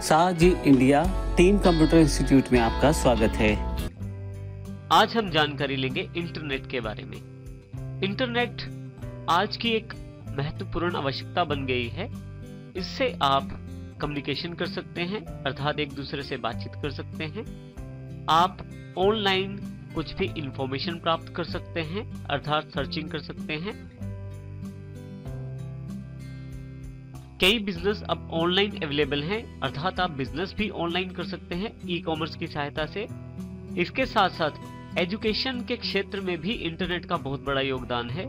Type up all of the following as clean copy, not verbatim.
साजी India team computer institute में आपका स्वागत है। आज हम जानकारी लेंगे इंटरनेट के बारे में। इंटरनेट आज की एक महत्वपूर्ण आवश्यकता बन गई है। इससे आप कम्युनिकेशन कर सकते हैं, अर्थात एक दूसरे से बातचीत कर सकते हैं। आप ऑनलाइन कुछ भी इंफॉर्मेशन प्राप्त कर सकते हैं, अर्थात सर्चिंग कर सकते हैं। कई बिजनेस अब ऑनलाइन अवेलेबल हैं, अर्थात आप बिजनेस भी ऑनलाइन कर सकते हैं ई कॉमर्स की सहायता से। इसके साथ साथ एजुकेशन के क्षेत्र में भी इंटरनेट का बहुत बड़ा योगदान है।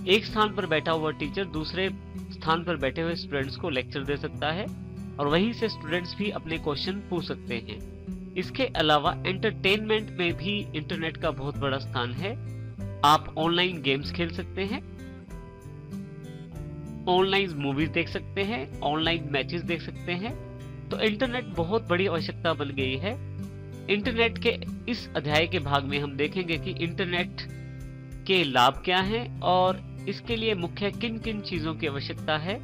एक स्थान पर बैठा हुआ टीचर दूसरे स्थान पर बैठे हुए स्टूडेंट्स को लेक्चर दे सकता है और वहीं से स्टूडेंट्स भी अपने क्वेश्चन पूछ सकते हैं। इसके अलावा एंटरटेनमेंट में भी इंटरनेट का बहुत बड़ा स्थान है। आप ऑनलाइन गेम्स खेल सकते हैं, ऑनलाइन मूवीज देख सकते हैं, ऑनलाइन मैचेस देख सकते हैं। तो इंटरनेट बहुत बड़ी आवश्यकता बन गई है। इंटरनेट के इस अध्याय के भाग में हम देखेंगे कि इंटरनेट के लाभ क्या हैं और इसके लिए मुख्य किन किन चीजों की आवश्यकता है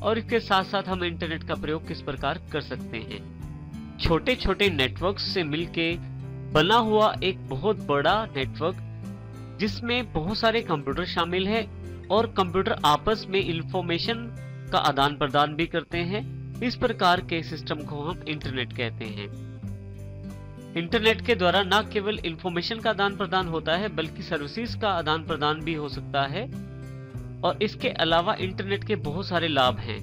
और इसके साथ साथ हम इंटरनेट का प्रयोग किस प्रकार कर सकते हैं। छोटे छोटे नेटवर्क से मिलके बना हुआ एक बहुत बड़ा नेटवर्क, जिसमें बहुत सारे कंप्यूटर शामिल है और कंप्यूटर आपस में इंफॉर्मेशन का आदान प्रदान भी करते हैं। इस प्रकार के सिस्टम को हम इंटरनेट कहते हैं। इंटरनेट के द्वारा न केवल इंफॉर्मेशन का आदान प्रदान होता है बल्कि सर्विसेज का आदान प्रदान भी हो सकता है। और इसके अलावा इंटरनेट के बहुत सारे लाभ हैं।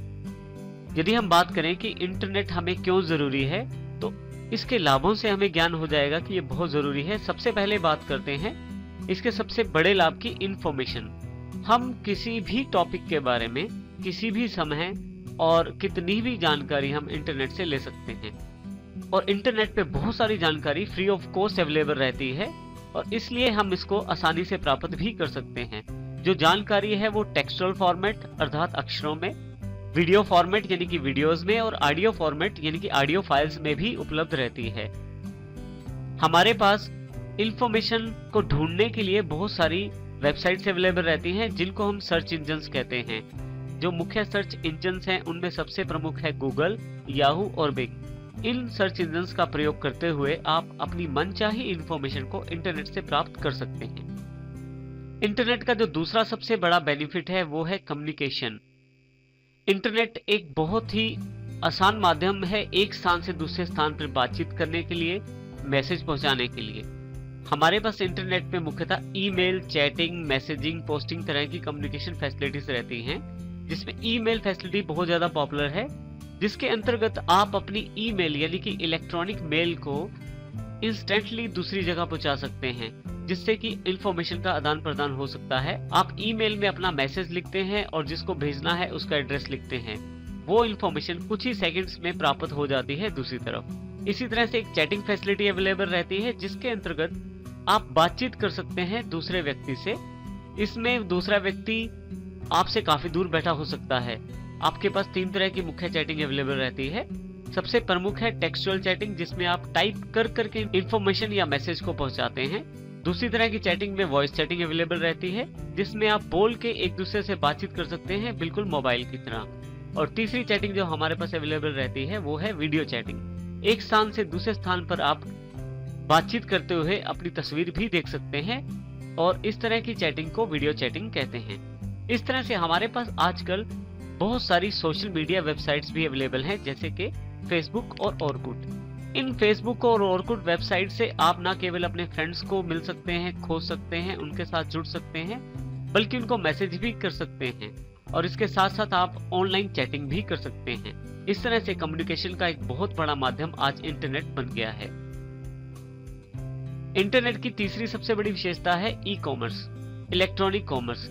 यदि हम बात करें कि इंटरनेट हमें क्यों जरूरी है, तो इसके लाभों से हमें ज्ञान हो जाएगा कि ये बहुत जरूरी है। सबसे पहले बात करते हैं इसके सबसे बड़े लाभ की, इंफॉर्मेशन। हम किसी भी टॉपिक के बारे में किसी भी समय और कितनी भी जानकारी हम इंटरनेट से ले सकते हैं। और इंटरनेट पे बहुत सारी जानकारी फ्री ऑफ कॉस्ट अवेलेबल रहती है और इसलिए हम इसको आसानी से प्राप्त भी कर सकते हैं। जो जानकारी है वो टेक्सचुअल फॉर्मेट अर्थात अक्षरों में, वीडियो फॉर्मेट यानी कि वीडियोस में और ऑडियो फॉर्मेट यानी कि ऑडियो फाइल्स में भी उपलब्ध रहती है। हमारे पास इंफॉर्मेशन को ढूंढने के लिए बहुत सारी वेबसाइट्स अवेलेबल रहती हैं जिनको हम सर्च इंजन्स कहते हैं। जो मुख्य सर्च इंजन्स हैं उनमें सबसे प्रमुख है गूगल, याहू और बिंग। इन सर्च इंजन्स का प्रयोग करते हुए आप अपनी मनचाही इंफॉर्मेशन को इंटरनेट से प्राप्त कर सकते हैं। इंटरनेट का जो दूसरा सबसे बड़ा बेनिफिट है वो है कम्युनिकेशन। इंटरनेट एक बहुत ही आसान माध्यम है एक स्थान से दूसरे स्थान पर बातचीत करने के लिए, मैसेज पहुंचाने के लिए। हमारे पास इंटरनेट पे मुख्यतः ईमेल, चैटिंग, मैसेजिंग, पोस्टिंग तरह की कम्युनिकेशन फैसिलिटीज रहती हैं, जिसमें ईमेल फैसिलिटी बहुत ज्यादा पॉपुलर है, जिसके अंतर्गत आप अपनी ईमेल यानी कि इलेक्ट्रॉनिक मेल को इंस्टेंटली दूसरी जगह पहुंचा सकते हैं, जिससे कि इंफॉर्मेशन का आदान प्रदान हो सकता है। आप ईमेल में अपना मैसेज लिखते हैं और जिसको भेजना है उसका एड्रेस लिखते हैं, वो इंफॉर्मेशन कुछ ही सेकंड्स में प्राप्त हो जाती है दूसरी तरफ। इसी तरह से एक चैटिंग फैसिलिटी अवेलेबल रहती है जिसके अंतर्गत आप बातचीत कर सकते हैं दूसरे व्यक्ति से। इसमें दूसरा व्यक्ति आपसे काफी दूर बैठा हो सकता है। आपके पास 3 तरह की मुख्य चैटिंग अवेलेबल रहती है। सबसे प्रमुख है टेक्सचुअल चैटिंग, जिसमें आप टाइप कर करके इंफॉर्मेशन या मैसेज को पहुंचाते हैं। दूसरी तरह की चैटिंग में वॉइस चैटिंग अवेलेबल रहती है, जिसमें आप बोल के एक दूसरे से बातचीत कर सकते हैं, बिल्कुल मोबाइल की तरह। और तीसरी चैटिंग जो हमारे पास अवेलेबल रहती है वो है वीडियो चैटिंग। एक स्थान से दूसरे स्थान पर आप बातचीत करते हुए अपनी तस्वीर भी देख सकते हैं और इस तरह की चैटिंग को वीडियो चैटिंग कहते हैं। इस तरह से हमारे पास आजकल बहुत सारी सोशल मीडिया वेबसाइट्स भी अवेलेबल हैं, जैसे कि फेसबुक और ऑरकुट। इन फेसबुक और ऑरकुट वेबसाइट से आप न केवल अपने फ्रेंड्स को मिल सकते हैं, खोज सकते हैं, उनके साथ जुड़ सकते हैं, बल्कि उनको मैसेज भी कर सकते हैं और इसके साथ साथ आप ऑनलाइन चैटिंग भी कर सकते हैं। इस तरह से कम्युनिकेशन का एक बहुत बड़ा माध्यम आज इंटरनेट बन गया है। इंटरनेट की तीसरी सबसे बड़ी विशेषता है ई कॉमर्स, इलेक्ट्रॉनिक कॉमर्स।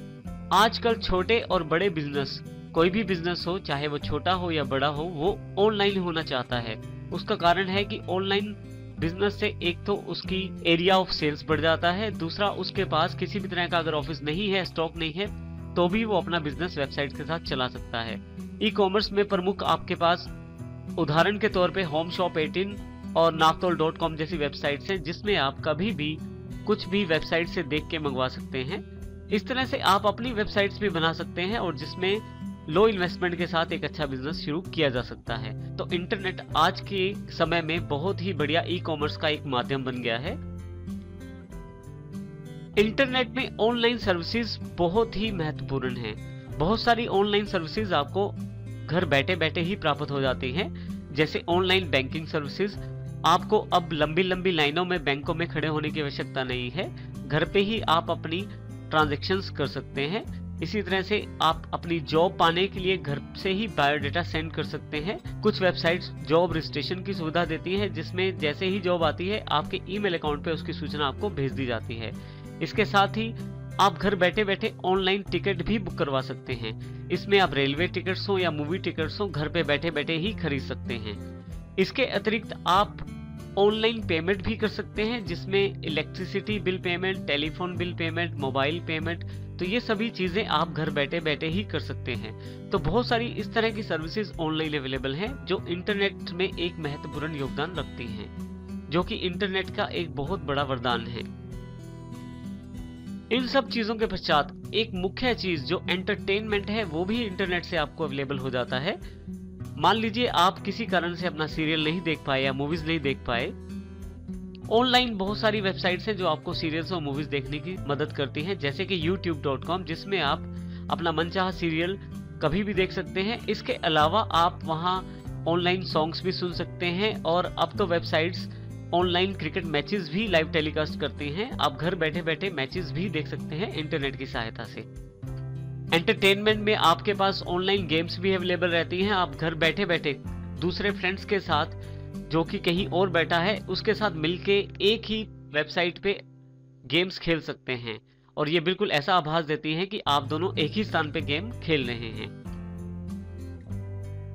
आजकल छोटे और बड़े बिजनेस, कोई भी बिजनेस हो, चाहे वो छोटा हो या बड़ा हो, वो ऑनलाइन होना चाहता है। उसका कारण है कि ऑनलाइन बिजनेस से एक तो उसकी एरिया ऑफ सेल्स बढ़ जाता है, दूसरा उसके पास किसी भी तरह का अगर ऑफिस नहीं है, स्टॉक नहीं है, तो भी वो अपना बिजनेस वेबसाइट के साथ चला सकता है। ई कॉमर्स में प्रमुख आपके पास उदाहरण के तौर पे होम शॉप 18 और naftol.com जैसी वेबसाइट्स हैं, जिसमें आप कभी भी कुछ भी वेबसाइट से देख के मंगवा सकते हैं। इस तरह से आप अपनी वेबसाइट्स भी बना सकते हैं और जिसमें लो इन्वेस्टमेंट के साथ एक अच्छा बिजनेस शुरू किया जा सकता है। तो इंटरनेट आज के समय में बहुत ही बढ़िया ई कॉमर्स का एक माध्यम बन गया है। इंटरनेट में ऑनलाइन सर्विसेज बहुत ही महत्वपूर्ण हैं। बहुत सारी ऑनलाइन सर्विसेज आपको घर बैठे बैठे ही प्राप्त हो जाती हैं, जैसे ऑनलाइन बैंकिंग सर्विसेज। आपको अब लंबी लंबी लाइनों में बैंकों में खड़े होने की आवश्यकता नहीं है, घर पे ही आप अपनी ट्रांजैक्शंस कर सकते हैं। इसी तरह से आप अपनी जॉब पाने के लिए घर से ही बायोडाटा सेंड कर सकते हैं। कुछ वेबसाइट्स जॉब रजिस्ट्रेशन की सुविधा देती हैं, जिसमें जैसे ही जॉब आती है आपके ईमेल अकाउंट पे उसकी सूचना आपको भेज दी जाती है। इसके साथ ही आप घर बैठे बैठे ऑनलाइन टिकट भी बुक करवा सकते हैं। इसमें आप रेलवे टिकट्स हो या मूवी टिकट्स हो, घर पे बैठे बैठे ही खरीद सकते हैं। इसके अतिरिक्त आप ऑनलाइन पेमेंट भी कर सकते हैं, जिसमें electricity bill payment, telephone bill payment, mobile payment, तो ये सभी चीजें आप घर बैठे बैठे ही कर सकते हैं। तो बहुत सारी इस तरह की सर्विसेज ऑनलाइन अवेलेबल हैं जो इंटरनेट में एक महत्वपूर्ण योगदान रखती हैं, जो कि इंटरनेट का एक बहुत बड़ा वरदान है। इन सब चीजों के पश्चात एक मुख्य चीज जो एंटरटेनमेंट है वो भी इंटरनेट से आपको अवेलेबल हो जाता है। मान लीजिए आप किसी कारण से अपना सीरियल नहीं देख पाए या मूवीज नहीं देख पाए, ऑनलाइन बहुत सारी वेबसाइट्स हैं जो आपको सीरियल्स और मूवीज देखने की मदद करती हैं, जैसे कि youtube.com, जिसमें आप अपना मनचाहा सीरियल कभी भी देख सकते हैं। इसके अलावा आप वहां ऑनलाइन सॉन्ग्स भी सुन सकते हैं, और अब तो वेबसाइट्स ऑनलाइन क्रिकेट मैचेस भी लाइव टेलीकास्ट करती हैं। आप घर बैठे बैठे मैचेस भी देख सकते हैं इंटरनेट की सहायता से। एंटरटेनमेंट में आपके पास ऑनलाइन गेम्स भी अवेलेबल रहती हैं। आप घर बैठे बैठे दूसरे फ्रेंड्स के साथ, जो कि कहीं और बैठा है, उसके साथ मिलके एक ही वेबसाइट पे गेम्स खेल सकते हैं, और ये बिल्कुल ऐसा आभास देती है कि आप दोनों एक ही स्थान पे गेम खेल रहे हैं।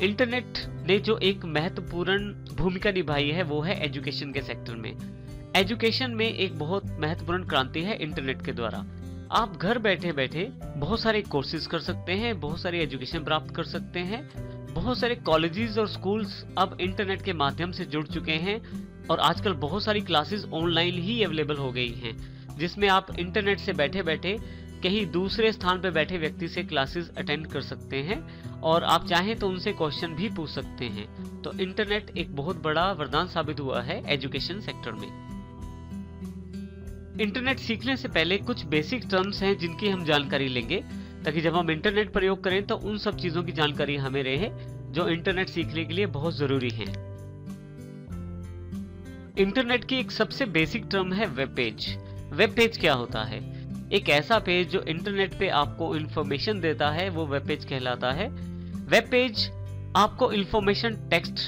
इंटरनेट ने जो एक महत्वपूर्ण भूमिका निभाई है वो है एजुकेशन के सेक्टर में। एजुकेशन में एक बहुत महत्वपूर्ण क्रांति है इंटरनेट के द्वारा। आप घर बैठे बैठे बहुत सारे कोर्सेज कर सकते हैं, बहुत सारी एजुकेशन प्राप्त कर सकते हैं। बहुत सारे कॉलेजेस और स्कूल्स अब इंटरनेट के माध्यम से जुड़ चुके हैं, और आजकल बहुत सारी क्लासेस ऑनलाइन ही अवेलेबल हो गई हैं, जिसमें आप इंटरनेट से बैठे बैठे कहीं दूसरे स्थान पर बैठे व्यक्ति से क्लासेस अटेंड कर सकते हैं, और आप चाहें तो उनसे क्वेश्चन भी पूछ सकते हैं। तो इंटरनेट एक बहुत बड़ा वरदान साबित हुआ है एजुकेशन सेक्टर में। इंटरनेट सीखने से पहले कुछ बेसिक टर्म्स हैं जिनकी हम जानकारी लेंगे, ताकि जब हम इंटरनेट प्रयोग करें तो उन सब चीजों की जानकारी हमें रहे जो इंटरनेट सीखने के लिए बहुत जरूरी है। इंटरनेट की एक सबसे बेसिक टर्म है वेब पेज। वेब पेज क्या होता है? एक ऐसा पेज जो इंटरनेट पे आपको इंफॉर्मेशन देता है, वो वेब पेज कहलाता है। वेब पेज आपको इंफॉर्मेशन टेक्स्ट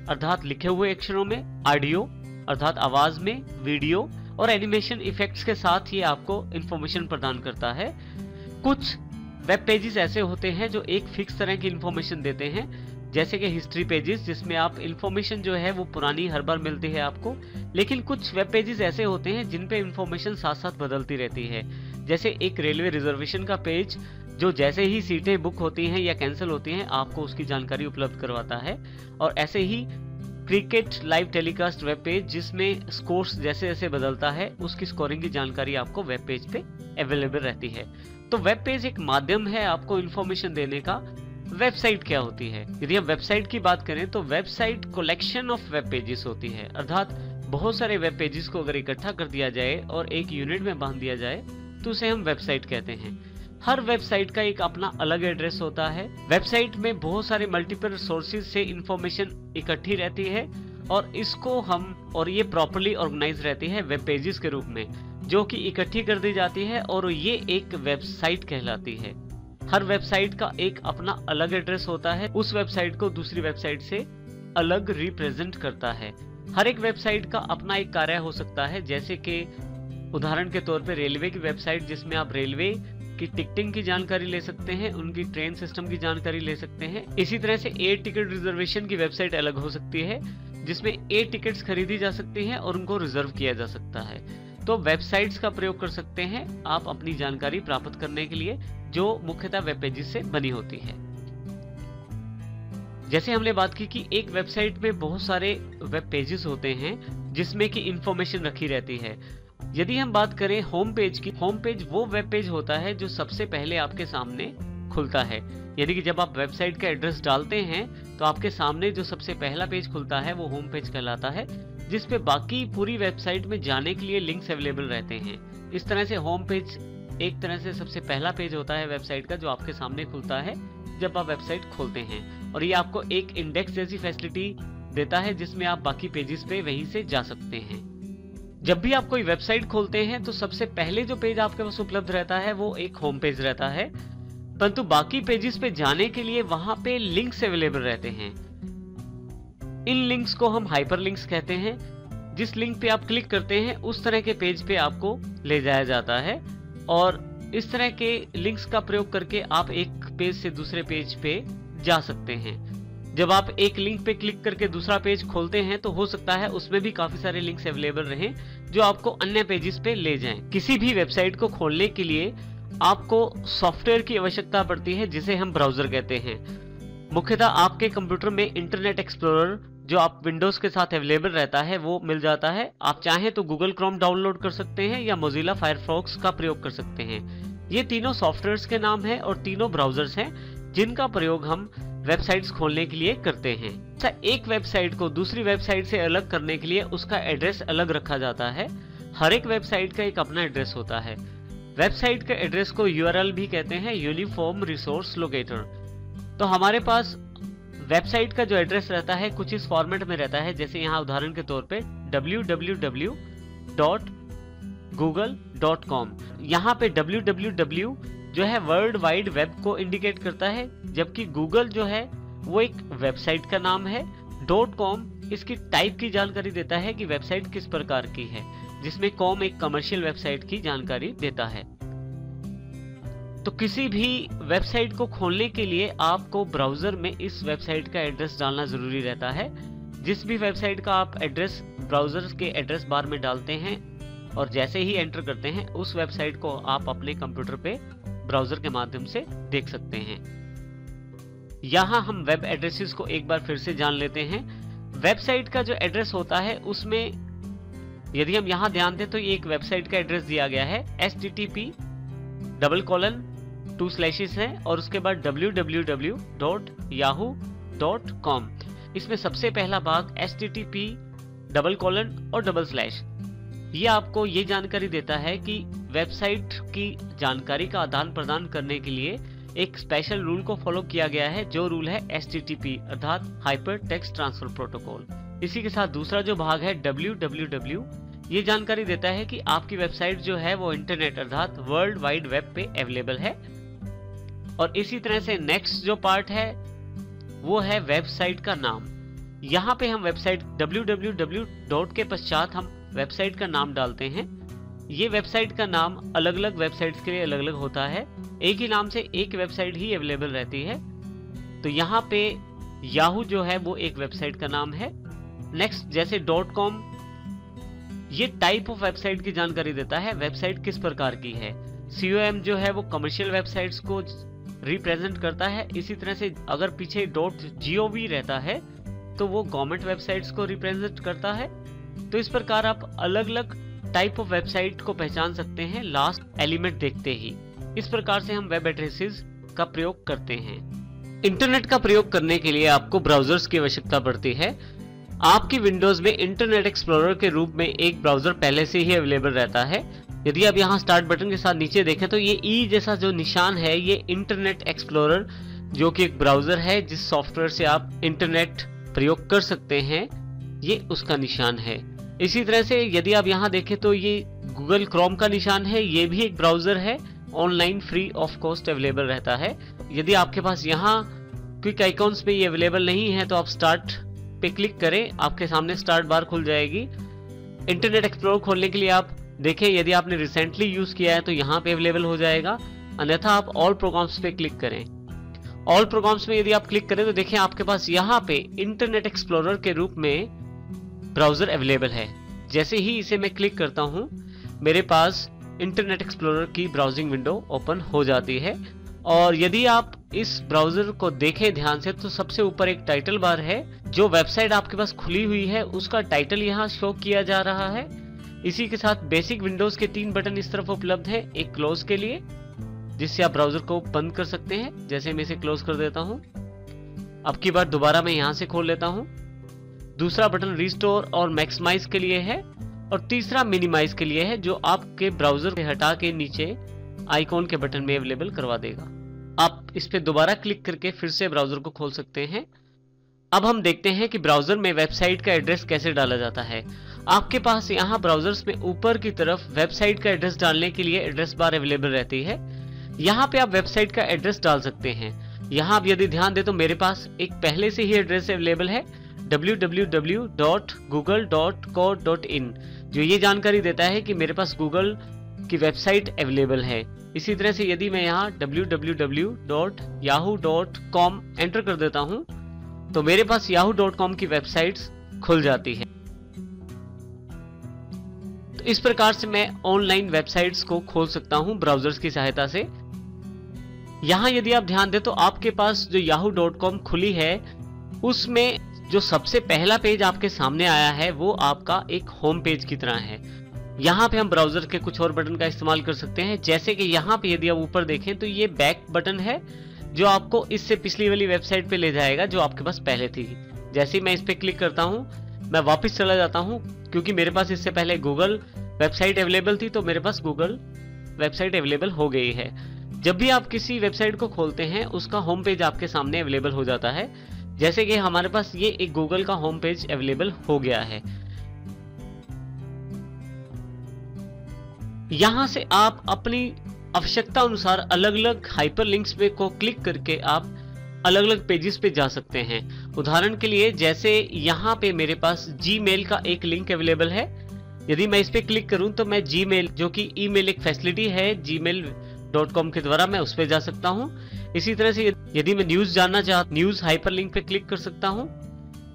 अर्थात लिखे हुए अक्षरों में, ऑडियो अर्थात आवाज में, वीडियो और एनिमेशन इफेक्ट्स के साथ ही आपको इंफॉर्मेशन प्रदान करता है। कुछ वेब पेजेस ऐसे होते हैं जो एक फिक्स तरह की इंफॉर्मेशन देते हैं, जैसे कि हिस्ट्री पेजेस, जिसमें आप इंफॉर्मेशन जो है वो पुरानी हर बार मिलती है आपको। लेकिन कुछ वेब पेजेस ऐसे होते हैं जिन पे इंफॉर्मेशन साथ साथ बदलती रहती है, जैसे एक रेलवे रिजर्वेशन का पेज जो जैसे ही सीटें बुक होती हैं या कैंसिल होती हैं आपको उसकी जानकारी उपलब्ध करवाता है। और ऐसे ही cricket live telecast web page, जिसमें स्कोर्स जैसे जैसे बदलता है उसकी स्कोरिंग की जानकारी आपको वेब पेज पे अवेलेबल रहती है। तो वेब पेज एक माध्यम है आपको इंफॉर्मेशन देने का। वेबसाइट क्या होती है? यदि हम वेबसाइट की बात करें तो website collection of web pages होती है, अर्थात बहुत सारे वेब पेजेस को अगर इकट्ठा कर दिया जाए और एक यूनिट में बांध दिया जाए तो उसे हम वेबसाइट कहते हैं। हर वेबसाइट का एक अपना अलग एड्रेस होता है। वेबसाइट में बहुत सारे मल्टीपल सोर्सेज से इंफॉर्मेशन इकट्ठी रहती है, और इसको हम और ये प्रॉपर्ली ऑर्गेनाइज रहती है वेब पेजेस के रूप में, जो कि इकट्ठी कर दी जाती है और ये एक वेबसाइट कहलाती है। हर वेबसाइट का एक अपना अलग एड्रेस होता है, उस वेबसाइट को दूसरी वेबसाइट से अलग रिप्रेजेंट करता है। हर एक वेबसाइट का अपना एक कार्य हो सकता है, जैसे कि उदाहरण के तौर पे रेलवे की वेबसाइट, जिसमें आप रेलवे की टिकटिंग की जानकारी ले सकते हैं, उनकी ट्रेन सिस्टम की जानकारी ले सकते हैं। इसी तरह से एयर टिकट रिजर्वेशन की वेबसाइट अलग हो सकती है, जिसमें एयर टिकट्स खरीदी जा सकती हैं और उनको रिजर्व किया जा सकता है। तो वेबसाइट्स का प्रयोग कर सकते हैं आप अपनी जानकारी प्राप्त करने के लिए, जो मुख्यतः वेब पेजेस से बनी होती है। जैसे हमने बात की कि एक वेबसाइट में बहुत सारे वेब पेजेस होते हैं जिसमें कि इंफॉर्मेशन रखी रहती है। यदि हम बात करें होम पेज की, होम पेज वो वेब पेज होता है जो सबसे पहले आपके सामने खुलता है। यानी कि जब आप वेबसाइट का एड्रेस डालते हैं तो आपके सामने जो सबसे पहला पेज खुलता है वो होम पेज कहलाता है, जिस पे बाकी पूरी वेबसाइट में जाने के लिए लिंक्स अवेलेबल रहते हैं। इस तरह से होम पेज एक तरह से सबसे पहला पेज होता है वेबसाइट का, जो आपके सामने खुलता है जब आप वेबसाइट खोलते हैं, और ये आपको एक इंडेक्स जैसी फैसिलिटी देता है जिसमें आप बाकी पेजेस पे वहीं से जा सकते हैं। जब भी आप कोई वेबसाइट खोलते हैं तो सबसे पहले जो पेज आपके पास उपलब्ध रहता है वो एक होम पेज रहता है, परंतु बाकी पेजेस पे जाने के लिए वहां पे लिंक्स अवेलेबल रहते हैं। इन लिंक्स को हम हाइपरलिंक्स कहते हैं। जिस लिंक पे आप क्लिक करते हैं उस तरह के पेज पे आपको ले जाया जाता है, और इस तरह के लिंक्स का प्रयोग करके आप एक पेज से दूसरे पेज पे जा सकते हैं। जब आप एक लिंक पे क्लिक करके दूसरा पेज खोलते हैं तो हो सकता है उसमें भी काफी सारे लिंक्स अवेलेबल रहें जो आपको अन्य पेजेस पे ले जाएं। किसी भी वेबसाइट को खोलने के लिए आपको सॉफ्टवेयर की आवश्यकता पड़ती है जिसे हम ब्राउजर कहते हैं। मुख्यतः आपके कंप्यूटर में इंटरनेट एक्सप्लोरर जो आप विंडोज के साथ अवेलेबल रहता है वो मिल जाता है। आप चाहें तो गूगल क्रोम डाउनलोड कर सकते हैं या मोजिला फायरफॉक्स का प्रयोग कर सकते हैं। ये तीनों सॉफ्टवेयर्स के नाम हैं और तीनों ब्राउजर्स हैं जिनका प्रयोग हम वेबसाइट्स खोलने के लिए करते हैं। अच्छा, एक वेबसाइट को दूसरी वेबसाइट से अलग करने के लिए उसका एड्रेस अलग रखा जाता है। हर एक वेबसाइट का एक अपना एड्रेस होता है। वेबसाइट के एड्रेस को यूआरएल भी कहते हैं, यूनिफॉर्म रिसोर्स लोकेटर। तो हमारे पास वेबसाइट का जो एड्रेस रहता है कुछ इस फॉर्मेट में रहता है, जैसे यहाँ उदाहरण के तौर पे www.google.com। यहाँ पे www जो है वर्ल्ड वाइड वेब को इंडिकेट करता है, जबकि गूगल जो है वो एक वेबसाइट का नाम है। .com इसकी टाइप की जानकारी देता है कि वेबसाइट किस प्रकार की है, जिसमें कॉम एक कमर्शियल वेबसाइट की जानकारी देता है। तो किसी भी वेबसाइट को खोलने के लिए आपको ब्राउजर में इस वेबसाइट का एड्रेस डालना जरूरी रहता है। जिस भी वेबसाइट का आप एड्रेस ब्राउजर के एड्रेस बार में डालते हैं और जैसे ही एंटर करते हैं उस वेबसाइट को आप अपने कंप्यूटर पे ब्राउजर के माध्यम से देख सकते हैं। यहाँ हम वेब एड्रेसेस को एक बार फिर से जान लेते हैं। वेबसाइट का जो एड्रेस होता है उसमें यदि हम यहाँ ध्यान दें तो ये एक वेबसाइट का एड्रेस दिया गया है, http://2 है और उसके बाद www.yahoo.com। इसमें सबसे पहला भाग http:// ये आपको ये जानकारी देता है कि वेबसाइट की जानकारी का आदान प्रदान करने के लिए एक स्पेशल रूल को फॉलो किया गया है, जो रूल है HTTP अर्थात हाइपर टेक्स्ट ट्रांसफर प्रोटोकॉल। इसी के साथ दूसरा जो भाग है www, ये जानकारी देता है कि आपकी वेबसाइट जो है वो इंटरनेट अर्थात वर्ल्ड वाइड वेब पे अवेलेबल है। और इसी तरह से नेक्स्ट जो पार्ट है वो है वेबसाइट का नाम। यहाँ पे हम वेबसाइट www. के पश्चात हम वेबसाइट का नाम डालते हैं। ये वेबसाइट का नाम अलग अलग वेबसाइट्स के लिए अलग अलग होता है, एक ही नाम से एक वेबसाइट ही अवेलेबल रहती है। तो यहाँ पे याहू जो है वो एक वेबसाइट का नाम है। नेक्स्ट जैसे .com, ये टाइप ऑफ वेबसाइट की जानकारी देता है, वेबसाइट किस प्रकार की है। com जो है वो कमर्शियल वेबसाइट्स को रिप्रेजेंट करता है। इसी तरह से अगर पीछे .gov रहता है तो वो गवर्नमेंट वेबसाइट्स को रिप्रेजेंट करता है। तो इस प्रकार आप अलग अलग टाइप ऑफ वेबसाइट को पहचान सकते हैं लास्ट एलिमेंट देखते ही। इस प्रकार से हम वेब एड्रेसेस का प्रयोग करते हैं। इंटरनेट का प्रयोग करने के लिए आपको ब्राउजर्स की आवश्यकता पड़ती है। आपकी विंडोज में इंटरनेट एक्सप्लोरर के रूप में एक ब्राउजर पहले से ही अवेलेबल रहता है। यदि आप यहाँ स्टार्ट बटन के साथ नीचे देखें तो ये ई जैसा जो निशान है ये इंटरनेट एक्सप्लोरर जो कि एक ब्राउजर है जिस सॉफ्टवेयर से आप इंटरनेट प्रयोग कर सकते हैं, ये उसका निशान है। इसी तरह से यदि आप यहाँ देखें तो ये गूगल क्रोम का निशान है, ये भी एक ब्राउजर है, online free of cost available रहता है। यदि आपके पास यहाँ क्विक आइकॉन्स में ये अवेलेबल नहीं है तो आप स्टार्ट पे क्लिक करें, आपके सामने स्टार्ट बार खुल जाएगी। इंटरनेट एक्सप्लोरर खोलने के लिए आप देखें, यदि आपने रिसेंटली यूज किया है तो यहाँ पे अवेलेबल हो जाएगा, अन्यथा आप ऑल प्रोग्राम्स पे क्लिक करें। ऑल प्रोग्राम्स में यदि आप क्लिक करें तो देखें आपके पास यहाँ पे इंटरनेट एक्सप्लोरर के रूप में ब्राउजर अवेलेबल है। जैसे ही इसे मैं क्लिक करता हूँ मेरे पास इंटरनेट एक्सप्लोरर की ब्राउजिंग विंडो ओपन हो जाती है। और यदि आप इस ब्राउजर को देखें ध्यान से तो सबसे ऊपर एक टाइटल बार है, जो वेबसाइट आपके पास खुली हुई है उसका टाइटल यहाँ शो किया जा रहा है। इसी के साथ बेसिक विंडोज के 3 बटन इस तरफ उपलब्ध है, एक क्लोज के लिए जिससे आप ब्राउजर को बंद कर सकते हैं। जैसे मैं इसे क्लोज कर देता हूं, अब की बार दोबारा मैं यहां से खोल लेता हूं। दूसरा बटन रिस्टोर और मैक्सिमाइज के लिए है और तीसरा मिनिमाइज के लिए है, जो आपके ब्राउजर से हटा के नीचे आइकॉन के बटन में अवेलेबल करवा देगा। आप इस पे दोबारा क्लिक करके फिर से ब्राउजर को खोल सकते हैं। अब हम देखते हैं कि ब्राउजर में वेबसाइट का एड्रेस कैसे डाला जाता है। आपके पास यहाँ ब्राउजर्स में ऊपर की तरफ वेबसाइट का एड्रेस डालने के लिए एड्रेस बार अवेलेबल रहती है। यहाँ पे आप वेबसाइट का एड्रेस डाल सकते हैं। यहाँ आप यदि ध्यान दें तो मेरे पास एक पहले से ही एड्रेस अवेलेबल है www.google.co.in, जो ये जानकारी देता है कि मेरे पास गूगल की वेबसाइट अवेलेबल है। इसी तरह से यदि मैं यहाँ www.yahoo.com एंटर कर देता हूँ तो मेरे पास yahoo.com की वेबसाइट्स खुल जाती है। तो इस प्रकार से मैं ऑनलाइन वेबसाइट्स को खोल सकता हूँ ब्राउजर्स की सहायता से। यहाँ यदि आप ध्यान दें तो आपके पास जो yahoo.com खुली है उसमें जो सबसे पहला पेज आपके सामने आया है वो आपका एक होम पेज की तरह है। यहाँ पे हम ब्राउजर के कुछ और बटन का इस्तेमाल कर सकते हैं, जैसे कि यहाँ पे यदि आप ऊपर देखें तो ये बैक बटन है जो आपको इससे पिछली वाली वेबसाइट पे ले जाएगा जो आपके पास पहले थी। जैसे ही मैं इस पे क्लिक करता हूँ मैं वापस चला जाता हूँ, क्योंकि मेरे पास इससे पहले गूगल वेबसाइट अवेलेबल थी तो मेरे पास गूगल वेबसाइट अवेलेबल हो गई है। जब भी आप किसी वेबसाइट को खोलते हैं उसका होम पेज आपके सामने अवेलेबल हो जाता है। जैसे कि हमारे पास ये एक गूगल का होम पेज अवेलेबल हो गया है। यहां से आप अपनी आवश्यकता अनुसार अलग अलग हाइपरलिंक्स पे को क्लिक करके आप अलग अलग पेजेस पे जा सकते हैं। उदाहरण के लिए जैसे यहाँ पे मेरे पास जीमेल का एक लिंक अवेलेबल है। यदि मैं इस पे क्लिक करूं तो मैं जीमेल, जो कि ईमेल एक फैसिलिटी है gmail.com के द्वारा, मैं उस पे जा सकता हूं। इसी तरह से यदि मैं न्यूज जानना चाहता, न्यूज हाइपरलिंक पे क्लिक कर सकता हूं,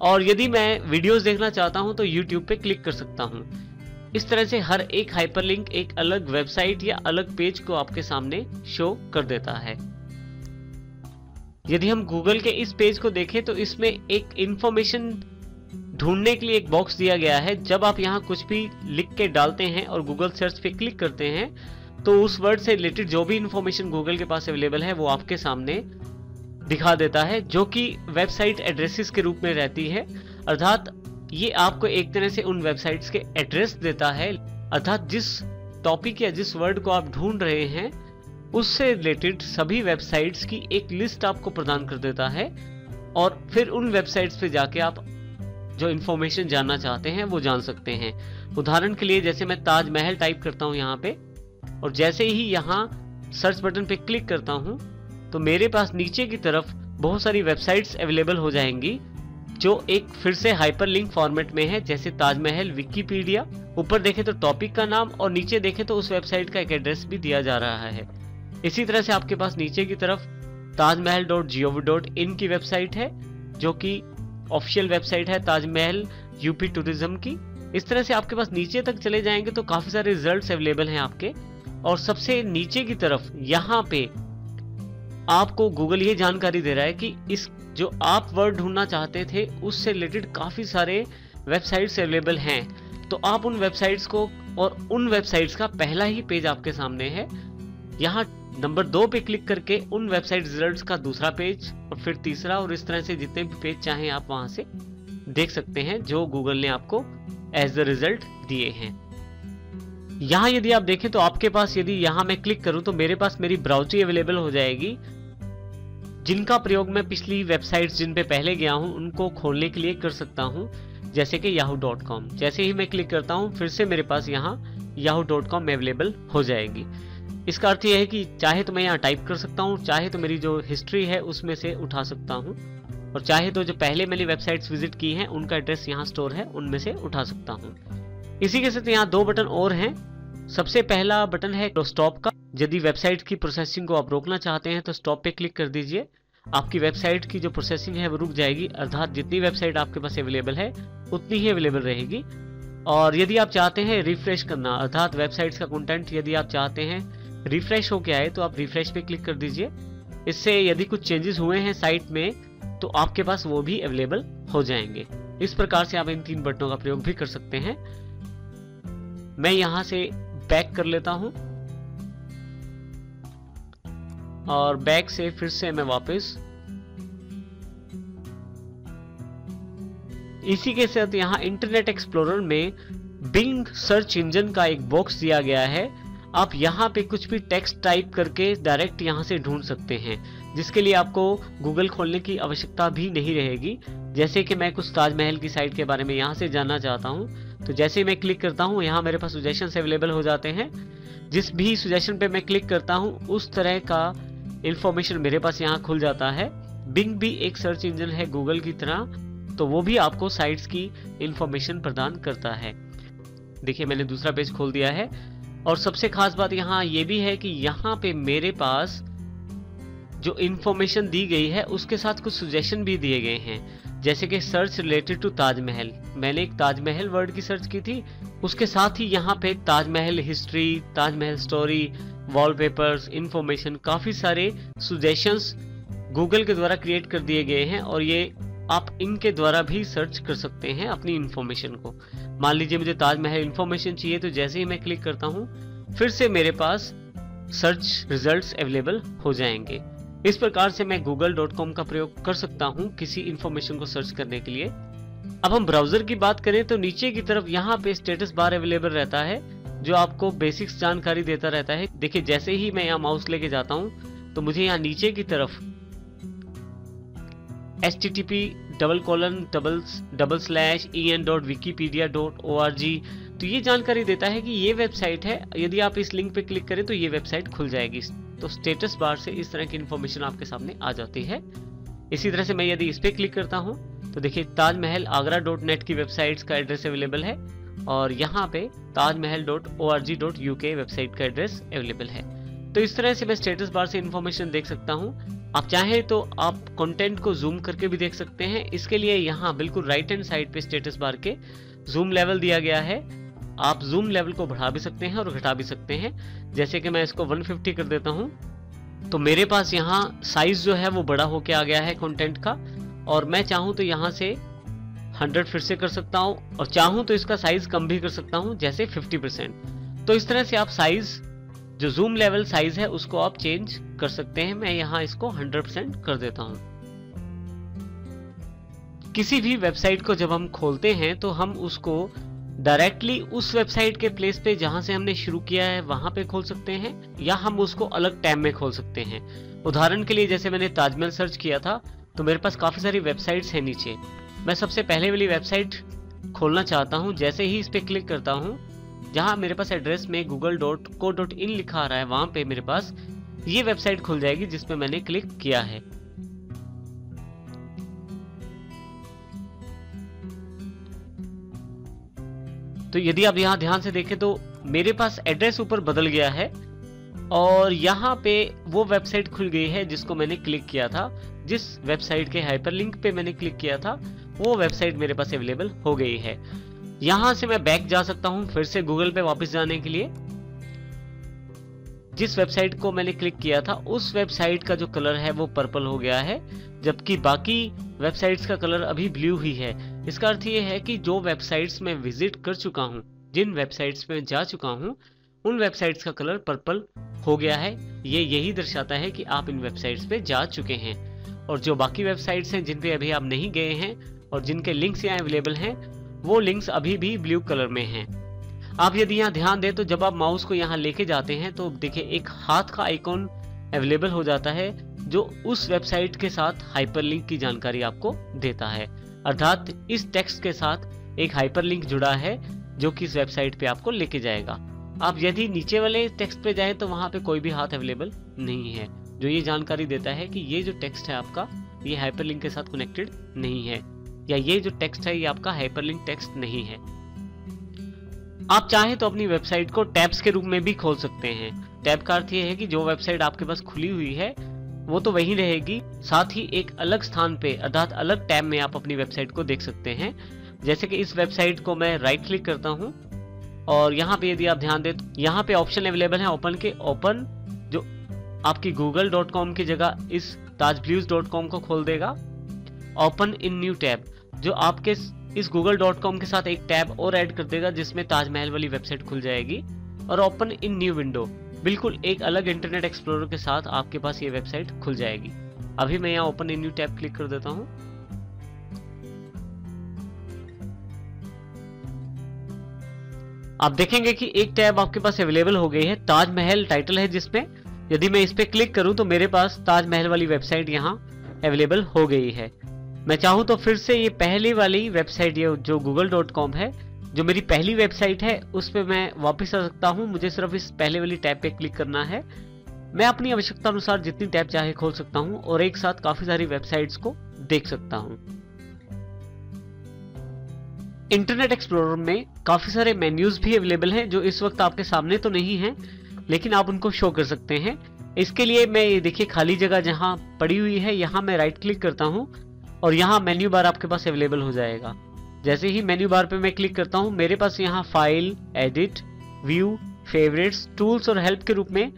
और यदि मैं वीडियोस देखना चाहता हूं तो यूट्यूब पे क्लिक कर सकता हूं। इस तरह से हर एक हाइपरलिंक एक अलग वेबसाइट या अलग पेज को आपके सामने शो कर देता है। यदि हम गूगल के इस पेज को देखें तो इसमें एक इंफॉर्मेशन ढूंढने के लिए एक बॉक्स दिया गया है। जब आप यहाँ कुछ भी लिख के डालते हैं और गूगल सर्च पे क्लिक करते हैं तो उस वर्ड से रिलेटेड जो भी इंफॉर्मेशन गूगल के पास अवेलेबल है वो आपके सामने दिखा देता है, जो कि वेबसाइट एड्रेसेस के रूप में रहती है। अर्थात ये आपको एक तरह से उन वेबसाइट्स के एड्रेस देता है, अर्थात जिस टॉपिक या जिस वर्ड को आप ढूंढ रहे हैं उससे रिलेटेड सभी वेबसाइट्स की एक लिस्ट आपको प्रदान कर देता है, और फिर उन वेबसाइट्स पे जाके आप जो इंफॉर्मेशन जानना चाहते हैं वो जान सकते हैं। उदाहरण के लिए जैसे मैं ताजमहल टाइप करता हूँ यहाँ पे, और जैसे ही यहाँ सर्च बटन पे क्लिक करता हूँ तो मेरे पास नीचे की तरफ बहुत सारी वेबसाइट्स अवेलेबल हो जाएंगी जो एक फिर से हाइपरलिंक फॉर्मेट में है, जैसे ताजमहल विकिपीडिया। ऊपर देखें तो टॉपिक का नाम और नीचे देखें तो उस वेबसाइट का एक एड्रेस भी दिया जा रहा है। इसी तरह से आपके पास नीचे की तरफ tajmahal.gov.in की वेबसाइट है, जो कि ऑफिशियल वेबसाइट है ताजमहल यूपी टूरिज्म की। इस तरह से आपके पास नीचे तक चले जाएंगे तो काफी सारे रिजल्ट्स अवेलेबल हैं आपके, और सबसे नीचे की तरफ यहाँ पे आपको गूगल ये जानकारी दे रहा है कि इस जो आप वर्ड ढूंढना चाहते थे उससे रिलेटेड काफी सारे वेबसाइट्स अवेलेबल हैं। तो आप उन वेबसाइट्स को, और उन वेबसाइट्स का पहला ही पेज आपके सामने है। यहाँ नंबर 2 पे क्लिक करके उन वेबसाइट रिजल्ट्स का दूसरा पेज और फिर तीसरा, और इस तरह से जितने भी पेज चाहें आप वहां से देख सकते हैं जो गूगल ने आपको एज द रिजल्ट दिए हैं। यहाँ यदि आप देखें तो आपके पास, यदि यहाँ मैं क्लिक करूं तो मेरे पास मेरी ब्राउज़र अवेलेबल हो जाएगी, जिनका प्रयोग मैं पिछली वेबसाइट्स जिन पे पहले गया हूं उनको खोलने के लिए कर सकता हूं, जैसे कि yahoo.com। जैसे ही मैं क्लिक करता हूं फिर से मेरे पास यहाँ yahoo.com अवेलेबल हो जाएगी। इसका अर्थ यह है कि चाहे तो मैं यहाँ टाइप कर सकता हूँ, चाहे तो मेरी जो हिस्ट्री है उसमें से उठा सकता हूँ, और चाहे तो जो पहले मैंने वेबसाइट्स विजिट की हैं उनका एड्रेस यहाँ स्टोर है उनमें से उठा सकता हूँ। इसी के साथ यहाँ 2 बटन और हैं। सबसे पहला बटन है स्टॉप का। यदि वेबसाइट की प्रोसेसिंग को आप रोकना चाहते हैं तो स्टॉप पे क्लिक कर दीजिए। आपकी वेबसाइट की जो प्रोसेसिंग है वो रुक जाएगी, अर्थात जितनी वेबसाइट आपके पास अवेलेबल है उतनी ही अवेलेबल रहेगी। और यदि आप चाहते हैं रिफ्रेश करना, अर्थात वेबसाइट्स का कंटेंट यदि आप चाहते हैं रिफ्रेश होके आए तो आप रिफ्रेश पे क्लिक कर दीजिए। इससे यदि कुछ चेंजेस हुए हैं साइट में तो आपके पास वो भी अवेलेबल हो जाएंगे। इस प्रकार से आप इन 3 बटनों का प्रयोग भी कर सकते हैं। मैं यहां से बैक कर लेता हूं और बैक से फिर से मैं वापस इसी के साथ यहाँ इंटरनेट एक्सप्लोरर में बिंग सर्च इंजन का एक बॉक्स दिया गया है। आप यहाँ पे कुछ भी टेक्स्ट टाइप करके डायरेक्ट यहाँ से ढूंढ सकते हैं, जिसके लिए आपको गूगल खोलने की आवश्यकता भी नहीं रहेगी। जैसे कि मैं कुछ ताजमहल की साइट के बारे में यहाँ से जानना चाहता हूँ, तो जैसे ही मैं क्लिक करता हूँ यहाँ मेरे पास सजेशंस अवेलेबल हो जाते हैं। जिस भी सजेशन पे मैं क्लिक करता हूँ उस तरह का इंफॉर्मेशन मेरे पास यहाँ खुल जाता है। बिंग भी एक सर्च इंजन है गूगल की तरह, तो वो भी आपको साइट्स की इंफॉर्मेशन प्रदान करता है। देखिए मैंने दूसरा पेज खोल दिया है और सबसे खास बात यहाँ ये भी है कि यहाँ पे मेरे पास जो इंफॉर्मेशन दी गई है उसके साथ कुछ सजेशन भी दिए गए हैं, जैसे कि सर्च रिलेटेड टू ताजमहल। मैंने एक ताजमहल वर्ड की सर्च की थी, उसके साथ ही यहाँ पे Taj Mahal history, Taj Mahal story, wallpapers, information, काफी सारे सजेशंस गूगल के द्वारा क्रिएट कर दिए गए हैं और ये आप इनके द्वारा भी सर्च कर सकते हैं अपनी इंफॉर्मेशन को। मान लीजिए मुझे ताजमहल इंफॉर्मेशन चाहिए, तो जैसे ही मैं क्लिक करता हूँ फिर से मेरे पास सर्च रिजल्ट्स अवेलेबल हो जाएंगे। इस प्रकार से मैं google.com का प्रयोग कर सकता हूँ किसी इंफॉर्मेशन को सर्च करने के लिए। अब हम ब्राउजर की बात करें तो नीचे की तरफ यहाँ पे स्टेटस बार अवेलेबल रहता है, जो आपको बेसिक्स जानकारी देता रहता है। देखिए जैसे ही मैं यहाँ माउस लेके जाता हूँ तो मुझे यहाँ नीचे की तरफ http://en.wikipedia.org, तो ये जानकारी देता है कि ये वेबसाइट है। यदि आप इस लिंक पे क्लिक करें तो ये वेबसाइट खुल जाएगी। तो स्टेटस बार से इस तरह की इंफॉर्मेशन आपके सामने आ जाती है। इसी तरह से मैं यदि इस पे क्लिक करता हूँ तो देखिए ताजमहल आगरा.net की वेबसाइट्स का एड्रेस अवेलेबल है और यहाँ पे tajmahal.org.uk वेबसाइट का एड्रेस अवेलेबल है। तो इस तरह से मैं स्टेटस बार से इंफॉर्मेशन देख सकता हूँ। आप चाहे तो आप कंटेंट को जूम करके भी देख सकते हैं। इसके लिए यहाँ बिल्कुल राइट हैंड साइड पे स्टेटस बार के जूम लेवल दिया गया है। आप जूम लेवल को बढ़ा भी सकते हैं और घटा भी सकते हैं। जैसे कि मैं इसको 150 कर देता हूँ तो मेरे पास यहाँ साइज जो है वो बड़ा होके आ गया है कंटेंट का, और मैं चाहूँ तो यहाँ से 100 फिर से कर सकता हूँ और चाहूँ तो इसका साइज कम भी कर सकता हूँ, जैसे 50%। तो इस तरह से आप साइज जो जूम लेवल साइज है उसको आप चेंज कर सकते हैं। मैं यहाँ इसको 100% कर देता हूँ। किसी भी वेबसाइट को जब हम खोलते हैं तो हम उसको डायरेक्टली उस वेबसाइट के प्लेस पे जहां से हमने शुरू किया है वहां पे खोल सकते हैं, या हम उसको अलग टैब में खोल सकते हैं। उदाहरण के लिए जैसे मैंने ताजमहल सर्च किया था तो मेरे पास काफी सारी वेबसाइट्स हैं नीचे। मैं सबसे पहले वाली वेबसाइट खोलना चाहता हूँ। जैसे ही इस पे क्लिक करता हूँ, जहां मेरे पास एड्रेस में google.co.in लिखा आ रहा है, वहां पे मेरे पास ये वेबसाइट खुल जाएगी जिसपे मैंने क्लिक किया है। तो यदि आप यहाँ ध्यान से देखें तो मेरे पास एड्रेस ऊपर बदल गया है और यहाँ पे वो वेबसाइट खुल गई है जिसको मैंने क्लिक किया था। जिस वेबसाइट के हाइपरलिंक पे मैंने क्लिक किया था वो वेबसाइट मेरे पास अवेलेबल हो गई है। यहाँ से मैं बैक जा सकता हूँ फिर से गूगल पे वापस जाने के लिए। जिस वेबसाइट को मैंने क्लिक किया था उस वेबसाइट का जो कलर है वो पर्पल हो गया है, जबकि बाकी वेबसाइट्स का कलर अभी ब्लू ही है। इसका अर्थ ये है कि जो वेबसाइट्स में विजिट कर चुका हूँ, जिन वेबसाइट्स में जा चुका हूँ, उन वेबसाइट्स का कलर पर्पल हो गया है। ये यही दर्शाता है कि आप इन वेबसाइट्स पे जा चुके हैं। और जो बाकी वेबसाइट्स हैं जिन पे अभी आप नहीं गए हैं और जिनके लिंक्स यहाँ अवेलेबल हैं, वो लिंक्स अभी भी ब्लू कलर में हैं। आप यदि यहाँ ध्यान दें तो जब आप माउस को यहाँ लेके जाते हैं तो देखिए एक हाथ का आइकॉन अवेलेबल हो जाता है जो उस वेबसाइट के साथ हाइपरलिंक की जानकारी आपको देता है। अर्थात इस टेक्स्ट के साथ एक हाइपरलिंक जुड़ा है जो कि इस वेबसाइट पे आपको लेके जाएगा। आप यदि नीचे वाले टेक्स्ट पे जाएं तो वहां पे कोई भी हाथ अवेलेबल नहीं है, जो ये जानकारी देता है कि ये जो टेक्स्ट है आपका ये हाइपरलिंक के साथ कनेक्टेड नहीं है, या ये जो टेक्स्ट है ये आपका हाइपरलिंक टेक्स्ट नहीं है। आप चाहे तो अपनी वेबसाइट को टैब्स के रूप में भी खोल सकते हैं। टैब का अर्थ ये है कि जो वेबसाइट आपके पास खुली हुई है वो तो वही रहेगी, साथ ही एक अलग स्थान पे अर्थात अलग टैब में आप अपनी वेबसाइट को देख सकते हैं। जैसे कि इस वेबसाइट को मैं राइट क्लिक करता हूं और यहाँ पे यदि आप ध्यान दें तो यहाँ पे ऑप्शन अवेलेबल है ओपन के। ओपन जो आपकी google.com की जगह इस tajblues.com को खोल देगा। ओपन इन न्यू टैब जो आपके इस google.com के साथ एक टैब और ऐड कर देगा जिसमें ताजमहल वाली वेबसाइट खुल जाएगी। और ओपन इन न्यू विंडो बिल्कुल एक अलग इंटरनेट एक्सप्लोरर के साथ आपके पास ये वेबसाइट खुल जाएगी। अभी मैं यहाँ open a new tab click कर देता हूँ। आप देखेंगे कि एक टैब आपके पास अवेलेबल हो गई है, ताजमहल टाइटल है जिसमें यदि मैं इस पे क्लिक करूं तो मेरे पास ताजमहल वाली वेबसाइट यहाँ अवेलेबल हो गई है। मैं चाहूं तो फिर से ये पहले वाली वेबसाइट ये जो google.com है, जो मेरी पहली वेबसाइट है, उस पे मैं वापस आ सकता हूं। मुझे सिर्फ इस पहले वाली टैब पे क्लिक करना है। मैं अपनी आवश्यकता अनुसार जितनी टैब चाहे खोल सकता हूं और एक साथ काफी सारी वेबसाइट्स को देख सकता हूं। इंटरनेट एक्सप्लोरर में काफी सारे मेन्यूज भी अवेलेबल हैं जो इस वक्त आपके सामने तो नहीं हैं, लेकिन आप उनको शो कर सकते हैं। इसके लिए मैं ये देखिए खाली जगह जहां पड़ी हुई है, यहां मैं राइट क्लिक करता हूं और यहां मेन्यू बार आपके पास अवेलेबल हो जाएगा। जैसे ही मेन्यू बार पे मैं क्लिक करता हूं, मेरे पास यहां file, edit, view, favourites, tools और हेल्प के रूप में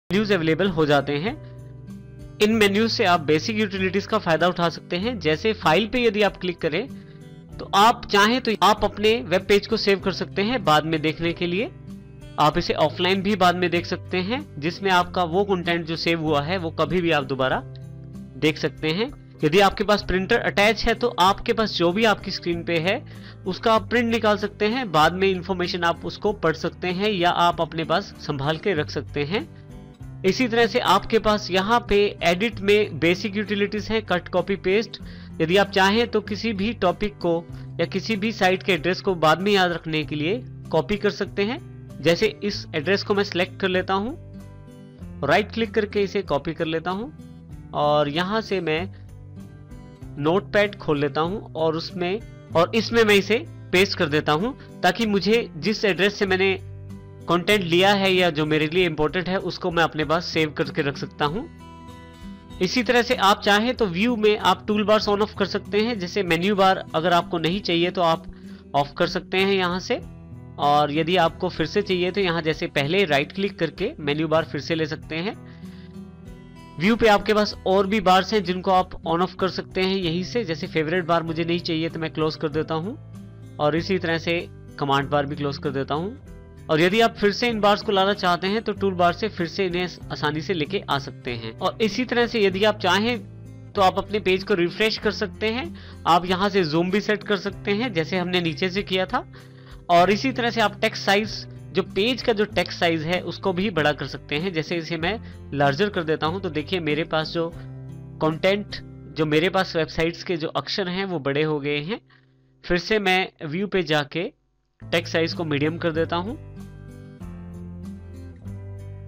मेन्यूज अवेलेबल हो जाते हैं। इन मेन्यूज से आप बेसिक यूटिलिटीज का फायदा उठा सकते हैं। जैसे फाइल पे यदि आप क्लिक करें तो आप चाहें तो आप अपने वेब पेज को सेव कर सकते हैं बाद में देखने के लिए। आप इसे ऑफलाइन भी बाद में देख सकते हैं, जिसमें आपका वो कंटेंट जो सेव हुआ है वो कभी भी आप दोबारा देख सकते हैं। यदि आपके पास प्रिंटर अटैच है तो आपके पास जो भी आपकी स्क्रीन पे है उसका आप प्रिंट निकाल सकते हैं। बाद में इंफॉर्मेशन आप उसको पढ़ सकते हैं या आप अपने पास संभाल के रख सकते हैं। इसी तरह से आपके पास यहाँ पे एडिट में बेसिक यूटिलिटीज है, कट, कॉपी, पेस्ट। यदि आप चाहें तो किसी भी टॉपिक को या किसी भी साइट के एड्रेस को बाद में याद रखने के लिए कॉपी कर सकते हैं। जैसे इस एड्रेस को मैं सिलेक्ट कर लेता हूँ, राइट क्लिक करके इसे कॉपी कर लेता हूँ और यहाँ से मैं नोटपैड खोल लेता हूँ और इसमें मैं इसे पेस्ट कर देता हूँ, ताकि मुझे जिस एड्रेस से मैंने कंटेंट लिया है या जो मेरे लिए इंपॉर्टेंट है उसको मैं अपने पास सेव करके रख सकता हूं। इसी तरह से आप चाहें तो व्यू में आप टूल बार्स ऑन ऑफ कर सकते हैं। जैसे मेन्यू बार अगर आपको नहीं चाहिए तो आप ऑफ कर सकते हैं यहां से, और यदि आपको फिर से चाहिए तो यहां जैसे पहले राइट क्लिक करके मेन्यू बार फिर से ले सकते हैं। व्यू पे आपके पास और भी बार्स हैं जिनको आप ऑन ऑफ कर सकते हैं यहीं से। जैसे फेवरेट बार मुझे नहीं चाहिए तो मैं क्लोज कर देता हूं और इसी तरह से कमांड बार भी क्लोज कर देता हूं। और यदि आप फिर से इन बार्स को लाना चाहते हैं तो टूल बार से फिर से इन्हें आसानी से लेके आ सकते हैं। और इसी तरह से यदि आप चाहें तो आप अपने पेज को रिफ्रेश कर सकते हैं। आप यहां से जूम भी सेट कर सकते हैं जैसे हमने नीचे से किया था। और इसी तरह से आप टेक्स्ट साइज, जो पेज का जो टेक्स्ट साइज है उसको भी बड़ा कर सकते हैं। जैसे इसे मैं लार्जर कर देता हूं तो देखिए मेरे पास जो कंटेंट, जो मेरे पास वेबसाइट्स के जो अक्षर हैं वो बड़े हो गए हैं। फिर से मैं व्यू पे जाके टेक्स्ट साइज को मीडियम कर देता हूं।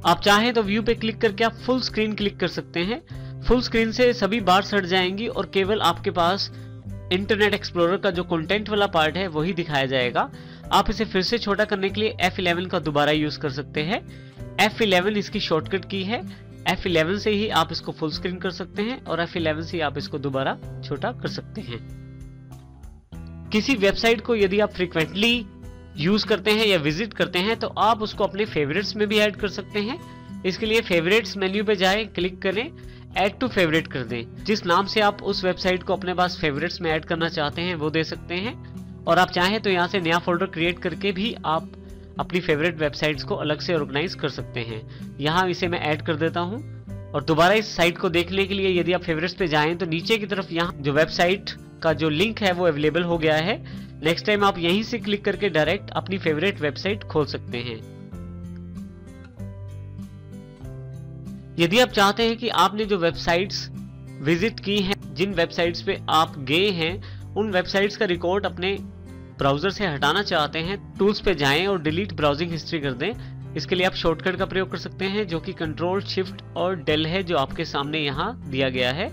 आप चाहें तो व्यू पे क्लिक करके आप फुल स्क्रीन क्लिक कर सकते हैं। फुल स्क्रीन से सभी बार्स हट जाएंगी और केवल आपके पास इंटरनेट एक्सप्लोरर का जो कंटेंट वाला पार्ट है वही दिखाया जाएगा। आप इसे फिर से छोटा करने के लिए F11 का दोबारा यूज कर सकते हैं। F11 इसकी शॉर्टकट की है। F11 से ही आप इसको फुल स्क्रीन कर सकते हैं और F11 से आप इसको दोबारा छोटा कर सकते हैं। किसी वेबसाइट को यदि आप फ्रीक्वेंटली यूज करते हैं या विजिट करते हैं तो आप उसको अपने फेवरेट्स में भी ऐड कर सकते हैं। इसके लिए फेवरेट्स मेन्यू पे जाएं, क्लिक करें, ऐड टू फेवरेट कर दें। जिस नाम से आप उस वेबसाइट को अपने पास फेवरेट्स में ऐड करना चाहते हैं वो दे सकते हैं। और आप चाहें तो यहाँ से नया फोल्डर क्रिएट करके भी आप अपनी फेवरेट वेबसाइट्स को अलग से ऑर्गेनाइज कर सकते हैं। यहाँ इसे मैं ऐड कर देता हूँ। और दोबारा इस साइट को देखने के लिए यदि आप फेवरेट्स पे जाएं तो नीचे की तरफ यहाँ जो वेबसाइट का जो लिंक है वो अवेलेबल हो गया है। नेक्स्ट टाइम आप यहीं से क्लिक करके डायरेक्ट अपनी फेवरेट वेबसाइट खोल सकते हैं। यदि आप चाहते हैं कि आपने जो वेबसाइट्स विजिट की हैं, जिन वेबसाइट्स पे आप गए हैं, उन वेबसाइट्स का रिकॉर्ड अपने ब्राउजर से हटाना चाहते हैं, टूल्स पे जाएं और डिलीट ब्राउजिंग हिस्ट्री कर दें। इसके लिए आप शॉर्टकट का प्रयोग कर सकते हैं जो कि कंट्रोल शिफ्ट और डेल है, जो आपके सामने यहाँ दिया गया है।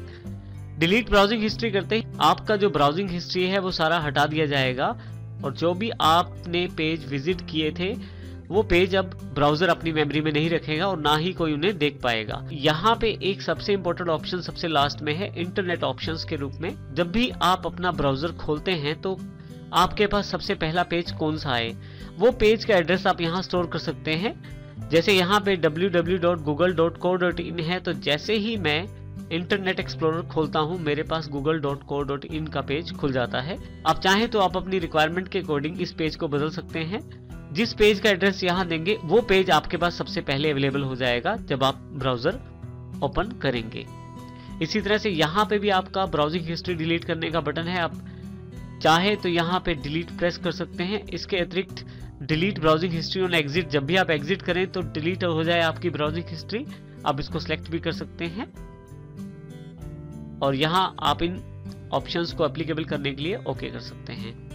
डिलीट ब्राउजिंग हिस्ट्री करते ही आपका जो ब्राउजिंग हिस्ट्री है वो सारा हटा दिया जाएगा और जो भी आपने पेज विजिट किए थे वो पेज अब ब्राउजर अपनी मेमोरी में नहीं रखेगा और ना ही कोई उन्हें देख पाएगा। यहाँ पे एक सबसे इंपॉर्टेंट ऑप्शन सबसे लास्ट में है इंटरनेट ऑप्शंस के रूप में। जब भी आप अपना ब्राउजर खोलते हैं तो आपके पास सबसे पहला पेज कौन सा है, वो पेज का एड्रेस आप यहाँ स्टोर कर सकते हैं। जैसे यहाँ पे www.google.co.in है, तो जैसे ही मैं इंटरनेट एक्सप्लोरर खोलता हूँ मेरे पास google.co.in का पेज खुल जाता है। आप चाहें तो आप अपनी रिक्वायरमेंट के अकॉर्डिंग इस पेज को बदल सकते हैं। जिस पेज का एड्रेस यहाँ देंगे वो पेज आपके पास सबसे पहले अवेलेबल हो जाएगा जब आप ब्राउजर ओपन करेंगे। इसी तरह से यहाँ पे भी आपका ब्राउजिंग हिस्ट्री डिलीट करने का बटन है, आप चाहे तो यहाँ पे डिलीट प्रेस कर सकते हैं। इसके अतिरिक्त delete browsing history on exit, जब भी आप एग्जिट करें तो डिलीट हो जाए आपकी ब्राउजिंग हिस्ट्री, आप इसको सिलेक्ट भी कर सकते हैं और यहाँ आप इन ऑप्शंस को एप्लीकेबल करने के लिए ओके कर सकते हैं।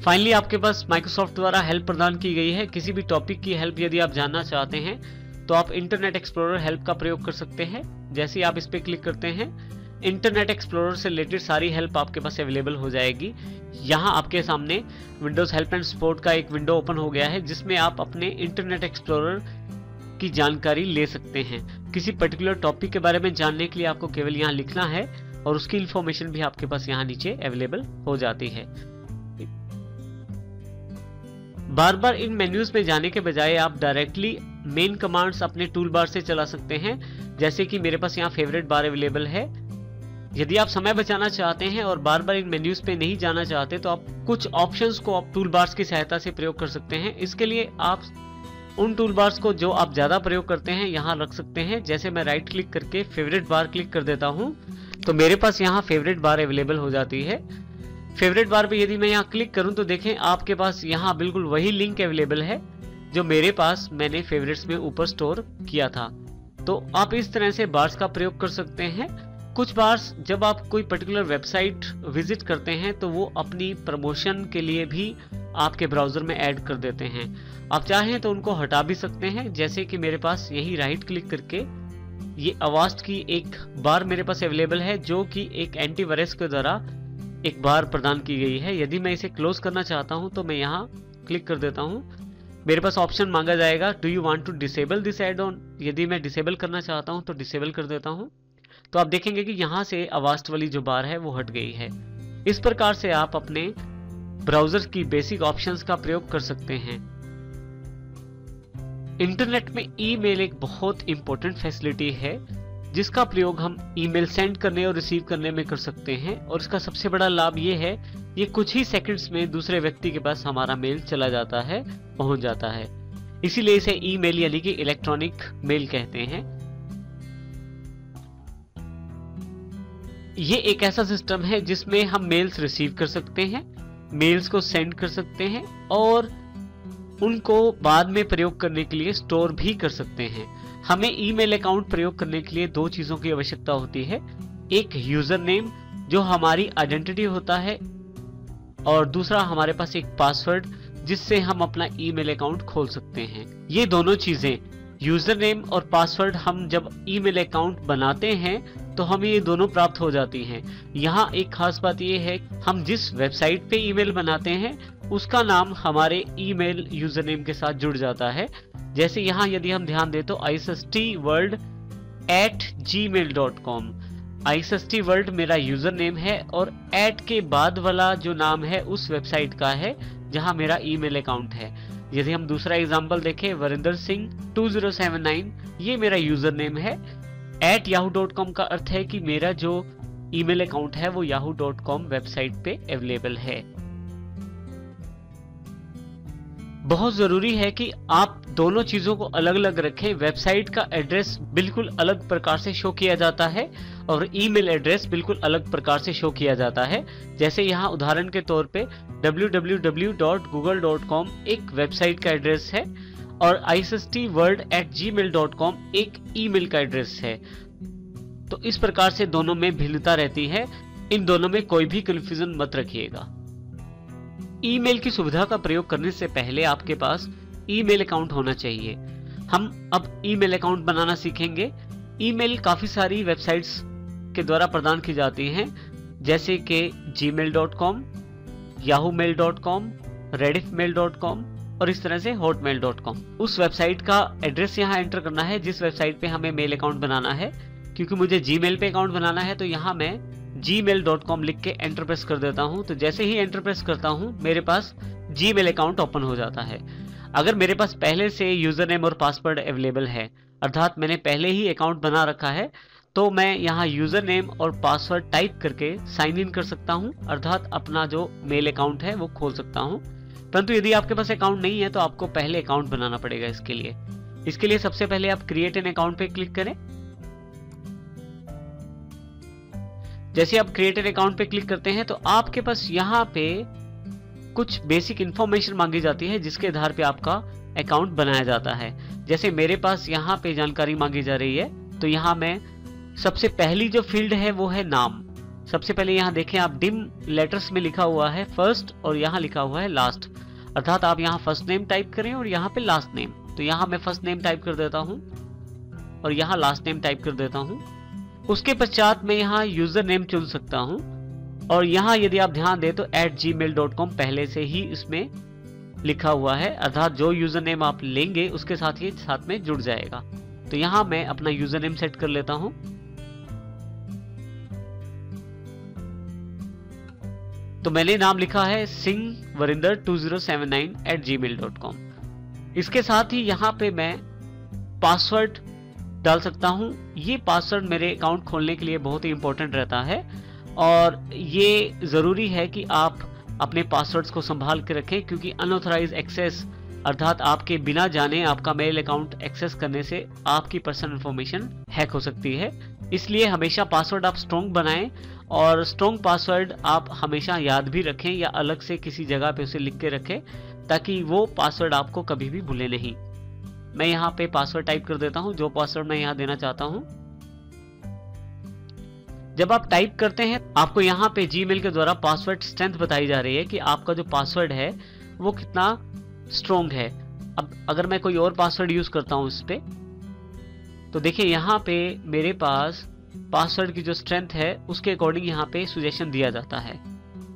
फाइनली आपके पास माइक्रोसॉफ्ट द्वारा हेल्प प्रदान की गई है। किसी भी टॉपिक की हेल्प यदि आप जानना चाहते हैं तो आप इंटरनेट एक्सप्लोरर हेल्प का प्रयोग कर सकते हैं। जैसे ही आप इस पे क्लिक करते हैं इंटरनेट एक्सप्लोरर से रिलेटेड सारी हेल्प आपके पास अवेलेबल हो जाएगी। यहाँ आपके सामने विंडोज हेल्प एंड सपोर्ट का एक विंडो ओपन हो गया है जिसमें आप अपने इंटरनेट एक्सप्लोरर की जानकारी ले सकते हैं। किसी पर्टिकुलर टॉपिक के बारे में जानने के लिए आपको केवल यहाँ लिखना है और उसकी इंफॉर्मेशन भी आपके पास यहाँ नीचे अवेलेबल हो जाती है। बार बार इन मेन्यूज में जाने के बजाय आप डायरेक्टली मेन कमांड्स अपने टूल बार से चला सकते हैं। जैसे कि मेरे पास यहाँ फेवरेट बार अवेलेबल है। यदि आप समय बचाना चाहते हैं और बार बार इन मेन्यूज पे नहीं जाना चाहते तो आप कुछ ऑप्शंस को आप टूल बार्स की सहायता से प्रयोग कर सकते हैं। इसके लिए आप उन टूल बार्स को जो आप ज्यादा प्रयोग करते हैं यहाँ रख सकते हैं। जैसे मैं राइट क्लिक करके फेवरेट बार क्लिक कर देता हूँ तो मेरे पास यहाँ फेवरेट बार अवेलेबल हो जाती है। फेवरेट बार पे यदि मैं यहाँ क्लिक करूँ तो देखें आपके पास यहाँ बिल्कुल वही लिंक अवेलेबल है जो मेरे पास मैंने फेवरेट्स में ऊपर स्टोर किया था। तो आप इस तरह से बार्स का प्रयोग कर सकते हैं। कुछ बार्स जब आप कोई पर्टिकुलर वेबसाइट विजिट करते हैं तो वो अपनी प्रमोशन के लिए भी आपके ब्राउजर में ऐड कर देते हैं। आप चाहें तो उनको हटा भी सकते हैं। जैसे कि मेरे पास यही राइट क्लिक करके ये अवास्ट की एक बार मेरे पास अवेलेबल है जो कि एक एंटीवायरस के द्वारा एक बार प्रदान की गई है। यदि मैं इसे क्लोज करना चाहता हूं तो मैं यहाँ क्लिक कर देता हूं। मेरे पास ऑप्शन मांगा जाएगा do you want to disable this add on. यदि मैं डिसेबल करना चाहता हूं तो डिसेबल कर देता हूं। तो आप देखेंगे कि यहाँ से अवास्ट वाली जो बार है वो हट गई है। इस प्रकार से आप अपने ब्राउजर की बेसिक ऑप्शंस का प्रयोग कर सकते हैं। इंटरनेट में ईमेल एक बहुत इंपॉर्टेंट फैसिलिटी है जिसका प्रयोग हम ईमेल सेंड करने और रिसीव करने में कर सकते हैं और इसका सबसे बड़ा लाभ ये है ये कुछ ही सेकंड्स में दूसरे व्यक्ति के पास हमारा मेल चला जाता है, पहुंच जाता है। इसीलिए इसे ईमेल यानी कि इलेक्ट्रॉनिक मेल कहते हैं। ये एक ऐसा सिस्टम है जिसमें हम मेल्स रिसीव कर सकते हैं, मेल्स को सेंड कर सकते हैं और उनको बाद में प्रयोग करने के लिए स्टोर भी कर सकते हैं। हमें ईमेल अकाउंट प्रयोग करने के लिए दो चीजों की आवश्यकता होती है। एक यूजर नेम जो हमारी आइडेंटिटी होता है और दूसरा हमारे पास एक पासवर्ड जिससे हम अपना ईमेल अकाउंट खोल सकते हैं। ये दोनों चीजें यूजर नेम और पासवर्ड हम जब ईमेल अकाउंट बनाते हैं तो हमें ये दोनों प्राप्त हो जाती हैं। यहाँ एक खास बात ये है हम जिस वेबसाइट पे ईमेल बनाते हैं उसका नाम हमारे ईमेल यूजर नेम के साथ जुड़ जाता है। जैसे यहाँ यदि हम ध्यान दें तो isstworld@gmail.com isstworld मेरा यूजर नेम है और एट के बाद वाला जो नाम है उस वेबसाइट का है जहाँ मेरा ईमेल अकाउंट है। यदि हम दूसरा एग्जांपल देखें वरिंदर सिंह 2079 ये मेरा यूजर नेम है। @yahoo.com का अर्थ है कि मेरा जो ईमेल अकाउंट है वो yahoo.com वेबसाइट पे अवेलेबल है। बहुत जरूरी है कि आप दोनों चीजों को अलग अलग रखें। वेबसाइट का एड्रेस बिल्कुल अलग प्रकार से शो किया जाता है और ईमेल एड्रेस बिल्कुल अलग प्रकार से शो किया जाता है। जैसे यहाँ उदाहरण के तौर पे www.google.com एक वेबसाइट का एड्रेस है और isstworld@gmail.com एक ईमेल का एड्रेस है। तो इस प्रकार से दोनों में भिन्नता रहती है, इन दोनों में कोई भी कंफ्यूजन मत रखिएगा। ईमेल की सुविधा का प्रयोग करने से पहले आपके पास ईमेल अकाउंट होना चाहिए। हम अब ईमेल अकाउंट बनाना सीखेंगे। ईमेल काफी सारी वेबसाइट्स के द्वारा प्रदान की जाती हैं, जैसे कि gmail.com, yahoomail.com, rediffmail.com और इस तरह से hotmail.com। उस वेबसाइट का एड्रेस यहाँ एंटर करना है जिस वेबसाइट पे हमें मेल अकाउंट बनाना है। क्योंकि मुझे जीमेल पे अकाउंट बनाना है तो यहाँ मैं gmail.com लिख के एंटर प्रेस कर देता हूँ। तो जैसे ही एंटर प्रेस करता हूँ मेरे पास जीमेल अकाउंट ओपन हो जाता है। अगर मेरे पास पहले से यूजर नेम और पासवर्ड अवेलेबल है, अर्थात मैंने पहले ही अकाउंट बना रखा है, तो मैं यहाँ यूजर नेम और पासवर्ड टाइप करके साइन इन कर सकता हूँ, अर्थात अपना जो मेल अकाउंट है वो खोल सकता हूँ। परंतु यदि आपके पास अकाउंट नहीं है तो आपको पहले अकाउंट बनाना पड़ेगा। इसके लिए सबसे पहले आप क्रिएट एन अकाउंट पे क्लिक करें। जैसे आप क्रिएट एन अकाउंट पे क्लिक करते हैं तो आपके पास यहाँ पे कुछ बेसिक इंफॉर्मेशन मांगी जाती है जिसके आधार पे आपका अकाउंट बनाया जाता है। जैसे मेरे पास यहाँ पे जानकारी मांगी जा रही है, तो यहाँ मैं सबसे पहली जो फील्ड है वो है नाम। सबसे पहले यहाँ देखें आप, डिम लेटर्स में लिखा हुआ है फर्स्ट और यहाँ लिखा हुआ है लास्ट, अर्थात आप यहाँ फर्स्ट नेम टाइप करें और यहाँ पे लास्ट नेम। तो यहाँ मैं फर्स्ट नेम टाइप कर देता हूँ और यहाँ लास्ट नेम टाइप कर देता हूँ। उसके पश्चात मैं यहाँ यूजर नेम चुन सकता हूँ और यहाँ यदि आप ध्यान दें तो @gmail.com पहले से ही इसमें लिखा हुआ है, अर्थात जो यूजर नेम आप लेंगे उसके साथ ही साथ में जुड़ जाएगा। तो यहाँ मैं अपना यूजर नेम सेट कर लेता हूँ। तो मैंने नाम लिखा है singh-varinder2079@gmail.com। इसके साथ ही यहाँ पे मैं पासवर्ड डाल सकता हूँ। ये पासवर्ड मेरे अकाउंट खोलने के लिए बहुत ही इंपॉर्टेंट रहता है और ये ज़रूरी है कि आप अपने पासवर्ड्स को संभाल के रखें, क्योंकि अनऑथराइज एक्सेस अर्थात आपके बिना जाने आपका मेल अकाउंट एक्सेस करने से आपकी पर्सनल इंफॉर्मेशन हैक हो सकती है। इसलिए हमेशा पासवर्ड आप स्ट्रॉन्ग बनाएं और स्ट्रॉन्ग पासवर्ड आप हमेशा याद भी रखें या अलग से किसी जगह पे उसे लिख के रखें ताकि वो पासवर्ड आपको कभी भी भूले नहीं। मैं यहाँ पे पासवर्ड टाइप कर देता हूँ, जो पासवर्ड मैं यहाँ देना चाहता हूँ। जब आप टाइप करते हैं आपको यहाँ पे जीमेल के द्वारा पासवर्ड स्ट्रेंथ बताई जा रही है कि आपका जो पासवर्ड है वो कितना स्ट्रॉन्ग है। अब अगर मैं कोई और पासवर्ड यूज करता हूँ इस पे, तो देखिए यहाँ पे मेरे पास पासवर्ड की जो स्ट्रेंथ है उसके अकॉर्डिंग यहाँ पे सजेशन दिया जाता है।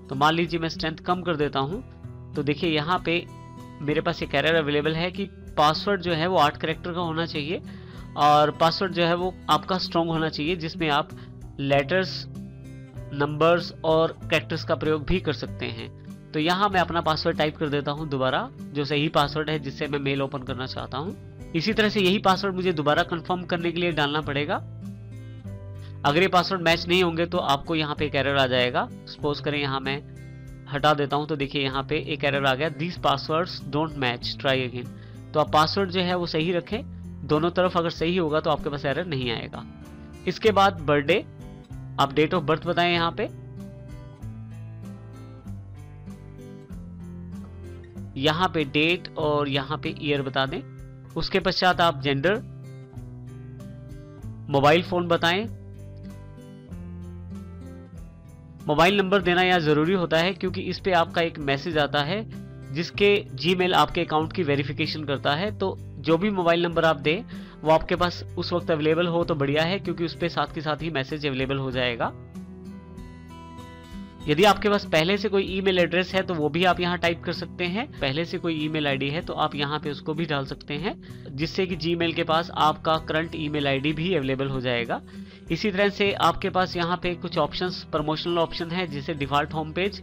तो मान लीजिए मैं स्ट्रेंथ कम कर देता हूँ, तो देखिए यहाँ पे मेरे पास एक एरर अवेलेबल है कि पासवर्ड जो है वो 8 कैरेक्टर का होना चाहिए और पासवर्ड जो है वो आपका स्ट्रॉन्ग होना चाहिए, जिसमें आप लेटर्स, नंबर्स और कैरेक्टर्स का प्रयोग भी कर सकते हैं। तो यहाँ मैं अपना पासवर्ड टाइप कर देता हूँ दोबारा, जो सही पासवर्ड है जिससे मैं मेल ओपन करना चाहता हूँ। इसी तरह से यही पासवर्ड मुझे दोबारा कंफर्म करने के लिए डालना पड़ेगा। अगर ये पासवर्ड मैच नहीं होंगे तो आपको यहाँ पे एक एरर आ जाएगा। सपोज करें यहाँ मैं हटा देता हूँ तो देखिए यहाँ पे एक एरर आ गया, this passwords don't match, try again. तो आप पासवर्ड जो है वो सही रखें, दोनों तरफ अगर सही होगा तो आपके पास एरर नहीं आएगा। इसके बाद बर्थडे, आप डेट ऑफ बर्थ बताएं यहाँ पे। यहाँ पे डेट और यहाँ पे ईयर बता दें। उसके पश्चात आप जेंडर, मोबाइल फोन बताएं। मोबाइल नंबर देना यहाँ जरूरी होता है क्योंकि इस पे आपका एक मैसेज आता है जिसके जीमेल आपके अकाउंट की वेरिफिकेशन करता है। तो जो भी मोबाइल नंबर आप दें वो आपके पास उस वक्त अवेलेबल हो तो बढ़िया है, क्योंकि उस पे साथ के साथ ही मैसेज अवेलेबल हो जाएगा। यदि आपके पास पहले से कोई ईमेल एड्रेस है तो वो भी आप यहाँ टाइप कर सकते हैं। पहले से कोई ईमेल आईडी है तो आप यहाँ पे उसको भी डाल सकते हैं, जिससे कि जीमेल के पास आपका करंट ईमेल आईडी भी अवेलेबल हो जाएगा। इसी तरह से आपके पास यहाँ पे कुछ ऑप्शंस, प्रमोशनल ऑप्शन है जैसे डिफॉल्ट होम पेज।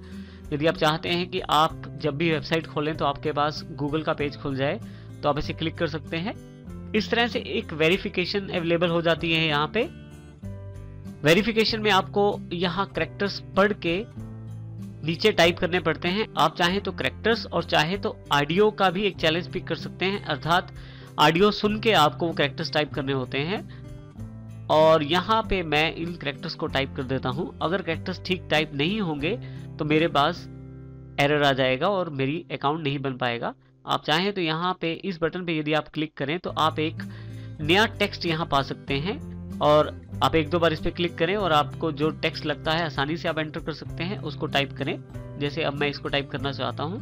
यदि आप चाहते हैं कि आप जब भी वेबसाइट खोलें तो आपके पास गूगल का पेज खुल जाए तो आप इसे क्लिक कर सकते हैं। इस तरह से एक वेरिफिकेशन अवेलेबल हो जाती है। यहाँ पे वेरिफिकेशन में आपको यहाँ कैरेक्टर्स पढ़ के नीचे टाइप करने पड़ते हैं। आप चाहें तो कैरेक्टर्स और चाहे तो ऑडियो का भी एक चैलेंज पिक कर सकते हैं, अर्थात ऑडियो सुन के आपको वो कैरेक्टर्स टाइप करने होते हैं। और यहाँ पे मैं इन कैरेक्टर्स को टाइप कर देता हूँ। अगर कैरेक्टर्स ठीक टाइप नहीं होंगे तो मेरे पास एरर आ जाएगा और मेरी अकाउंट नहीं बन पाएगा। आप चाहें तो यहाँ पे इस बटन पे यदि आप क्लिक करें तो आप एक नया टेक्स्ट यहाँ पा सकते हैं, और आप एक दो बार इस पे क्लिक करें और आपको जो टेक्स्ट लगता है आसानी से आप एंटर कर सकते हैं, उसको टाइप करें। जैसे अब मैं इसको टाइप करना चाहता हूं।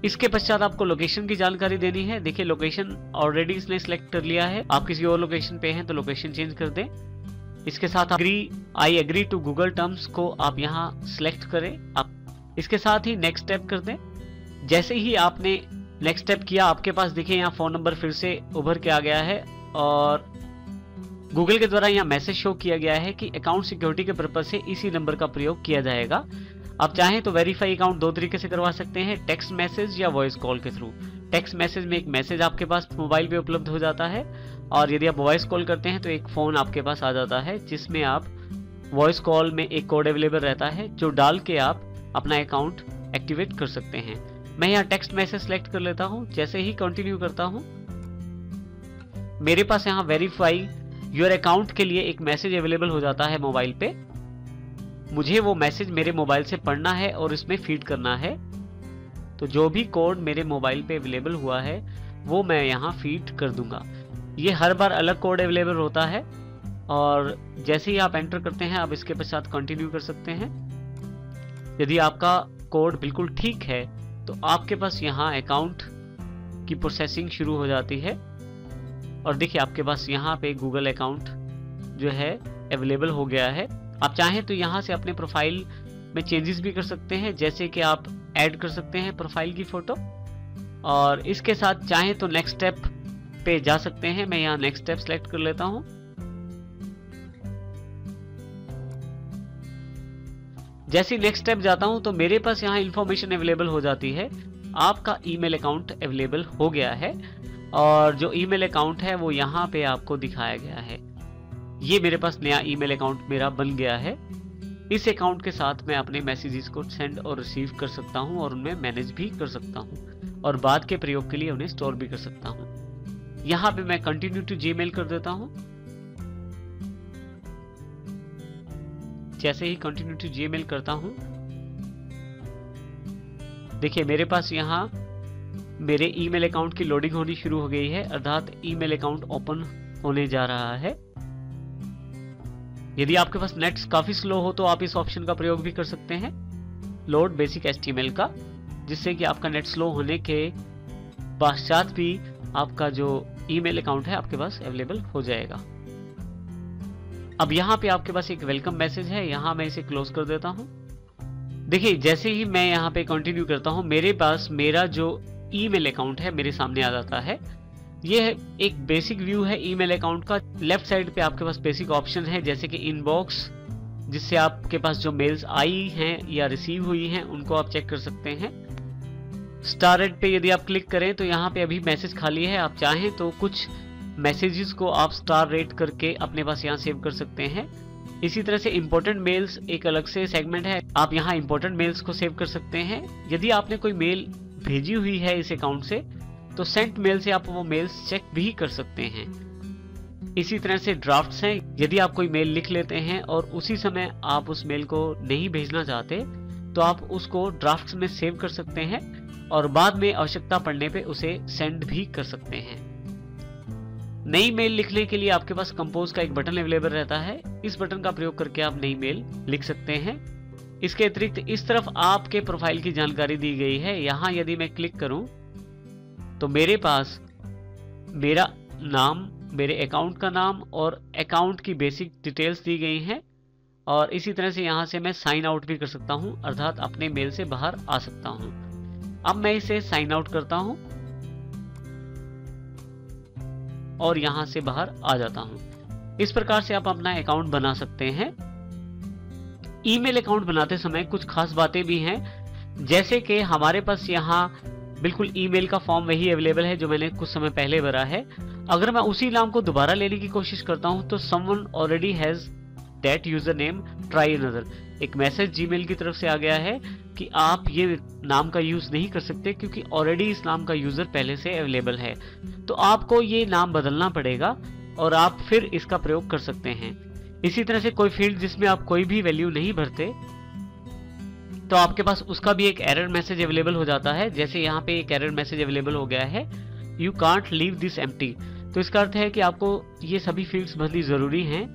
इसके पश्चात आपको लोकेशन की जानकारी देनी है। देखिए लोकेशन ऑलरेडी इसने सिलेक्ट कर लिया है, आप किसी और लोकेशन पे हैं तो लोकेशन चेंज कर दें। इसके साथ I agree to Google terms को आप यहाँ सिलेक्ट करें। आप इसके साथ ही नेक्स्ट स्टेप कर दें। जैसे ही आपने नेक्स्ट स्टेप किया, आपके पास देखिए यहाँ फोन नंबर फिर से उभर के आ गया है और गूगल के द्वारा यहाँ मैसेज शो किया गया है कि अकाउंट सिक्योरिटी के पर्पज से इसी नंबर का प्रयोग किया जाएगा। आप चाहें तो वेरीफाई अकाउंट दो तरीके से करवा सकते हैं, टेक्स्ट मैसेज या वॉइस कॉल के थ्रू। टेक्स्ट मैसेज में एक मैसेज आपके पास मोबाइल पे उपलब्ध हो जाता है, और यदि आप वॉइस कॉल करते हैं तो एक फोन आपके पास आ जाता है जिसमें आप वॉइस कॉल में एक कोड अवेलेबल रहता है जो डाल के आप अपना अकाउंट एक्टिवेट कर सकते हैं। मैं यहाँ टेक्स्ट मैसेज सेलेक्ट कर लेता हूँ। जैसे ही कंटिन्यू करता हूँ, मेरे पास यहाँ वेरीफाई योर अकाउंट के लिए एक मैसेज अवेलेबल हो जाता है मोबाइल पे। मुझे वो मैसेज मेरे मोबाइल से पढ़ना है और इसमें फीड करना है। तो जो भी कोड मेरे मोबाइल पे अवेलेबल हुआ है वो मैं यहाँ फीड कर दूंगा। ये हर बार अलग कोड अवेलेबल होता है, और जैसे ही आप एंटर करते हैं आप इसके पश्चात कंटिन्यू कर सकते हैं। यदि आपका कोड बिल्कुल ठीक है तो आपके पास यहाँ अकाउंट की प्रोसेसिंग शुरू हो जाती है, और देखिए आपके पास यहाँ पे गूगल अकाउंट जो है अवेलेबल हो गया है। आप चाहें तो यहाँ से अपने प्रोफाइल में चेंजेस भी कर सकते हैं, जैसे कि आप ऐड कर सकते हैं प्रोफाइल की फोटो, और इसके साथ चाहें तो नेक्स्ट स्टेप पे जा सकते हैं। मैं यहाँ नेक्स्ट स्टेप सेलेक्ट कर लेता हूँ। जैसे ही नेक्स्ट स्टेप जाता हूं तो मेरे पास यहाँ इंफॉर्मेशन अवेलेबल हो जाती है। आपका ईमेल अकाउंट अवेलेबल हो गया है, और जो ईमेल अकाउंट है वो यहाँ पे आपको दिखाया गया है। ये मेरे पास नया ईमेल अकाउंट मेरा बन गया है। इस अकाउंट के साथ मैं अपने मैसेजेस को सेंड और रिसीव कर सकता हूँ, और उनमें मैनेज भी कर सकता हूँ, और बाद के प्रयोग के लिए उन्हें स्टोर भी कर सकता हूँ। यहाँ पे मैं कंटिन्यू टू जीमेल कर देता हूँ। जैसे ही कंटिन्यू टू जीमेल करता हूं, देखिए मेरे पास यहाँ मेरे ईमेल अकाउंट की लोडिंग होनी शुरू हो गई है, अर्थात ईमेल अकाउंट ओपन होने जा रहा है। यदि आपके पास नेट काफी स्लो हो तो आप इस ऑप्शन का प्रयोग भी कर सकते हैं, लोड बेसिक एचटीएमएल का, जिससे कि आपका नेट स्लो होने के पश्चात भी आपका जो ईमेल अकाउंट है आपके पास अवेलेबल हो जाएगा। अब यहाँ पे आपके पास एक वेलकम मैसेज है, यहाँ मैं इसे क्लोज कर देता हूँ। देखिए जैसे ही मैं यहाँ पे कंटिन्यू करता हूँ, मेरे पास मेरा जो ईमेल अकाउंट है मेरे सामने आ जाता है। ये एक बेसिक व्यू है ईमेल अकाउंट का। लेफ्ट साइड पे आपके पास बेसिक ऑप्शन है, जैसे कि इनबॉक्स, जिससे आपके पास जो मेल्स आई हैं या रिसीव हुई हैं उनको आप चेक कर सकते हैं। स्टार रेट पे यदि आप क्लिक करें तो यहाँ पे अभी मैसेज खाली है। आप चाहें तो कुछ मैसेजेस को आप स्टार रेट करके अपने पास यहाँ सेव कर सकते हैं। इसी तरह से इंपॉर्टेंट मेल्स एक अलग से सेगमेंट है, आप यहाँ इंपॉर्टेंट मेल्स को सेव कर सकते हैं। यदि आपने कोई मेल भेजी हुई है इस अकाउंट से तो सेंट मेल से आप वो मेल्स चेक भी कर सकते हैं। इसी तरह से ड्राफ्ट्स हैं, यदि आप कोई मेल लिख लेते हैं और उसी समय आप उस मेल को नहीं भेजना चाहते तो आप उसको ड्राफ्ट्स में सेव कर सकते हैं और बाद में आवश्यकता पड़ने पे उसे सेंड भी कर सकते हैं। नई मेल लिखने के लिए आपके पास कंपोज का एक बटन अवेलेबल रहता है, इस बटन का प्रयोग करके आप नई मेल लिख सकते हैं। इसके अतिरिक्त इस तरफ आपके प्रोफाइल की जानकारी दी गई है। यहाँ यदि मैं क्लिक करूं तो मेरे पास मेरा नाम, मेरे अकाउंट का नाम और अकाउंट की बेसिक डिटेल्स दी गई हैं, और इसी तरह से यहाँ से मैं साइन आउट भी कर सकता हूँ, अर्थात अपने मेल से बाहर आ सकता हूँ। अब मैं इसे साइन आउट करता हूँ और यहाँ से बाहर आ जाता हूँ। इस प्रकार से आप अपना अकाउंट बना सकते हैं। ईमेल अकाउंट बनाते समय कुछ खास बातें भी हैं, जैसे कि हमारे पास यहाँ बिल्कुल ईमेल का फॉर्म वही अवेलेबल है जो मैंने कुछ समय पहले भरा है। अगर मैं उसी नाम को दोबारा लेने की कोशिश करता हूं तो someone already has that user name, try another, एक मैसेज जीमेल की तरफ से आ गया है कि आप ये नाम का यूज नहीं कर सकते क्योंकि ऑलरेडी इस नाम का यूजर पहले से अवेलेबल है। तो आपको ये नाम बदलना पड़ेगा और आप फिर इसका प्रयोग कर सकते हैं। इसी तरह से कोई फील्ड जिसमें आप कोई भी वैल्यू नहीं भरते, तो आपके पास उसका भी एक एरर मैसेज अवेलेबल हो जाता है। जैसे यहाँ पे एक एरर मैसेज अवेलेबल हो गया है, you can't leave this empty. तो इसका अर्थ है कि आपको ये सभी फील्ड्स भरनी जरूरी हैं।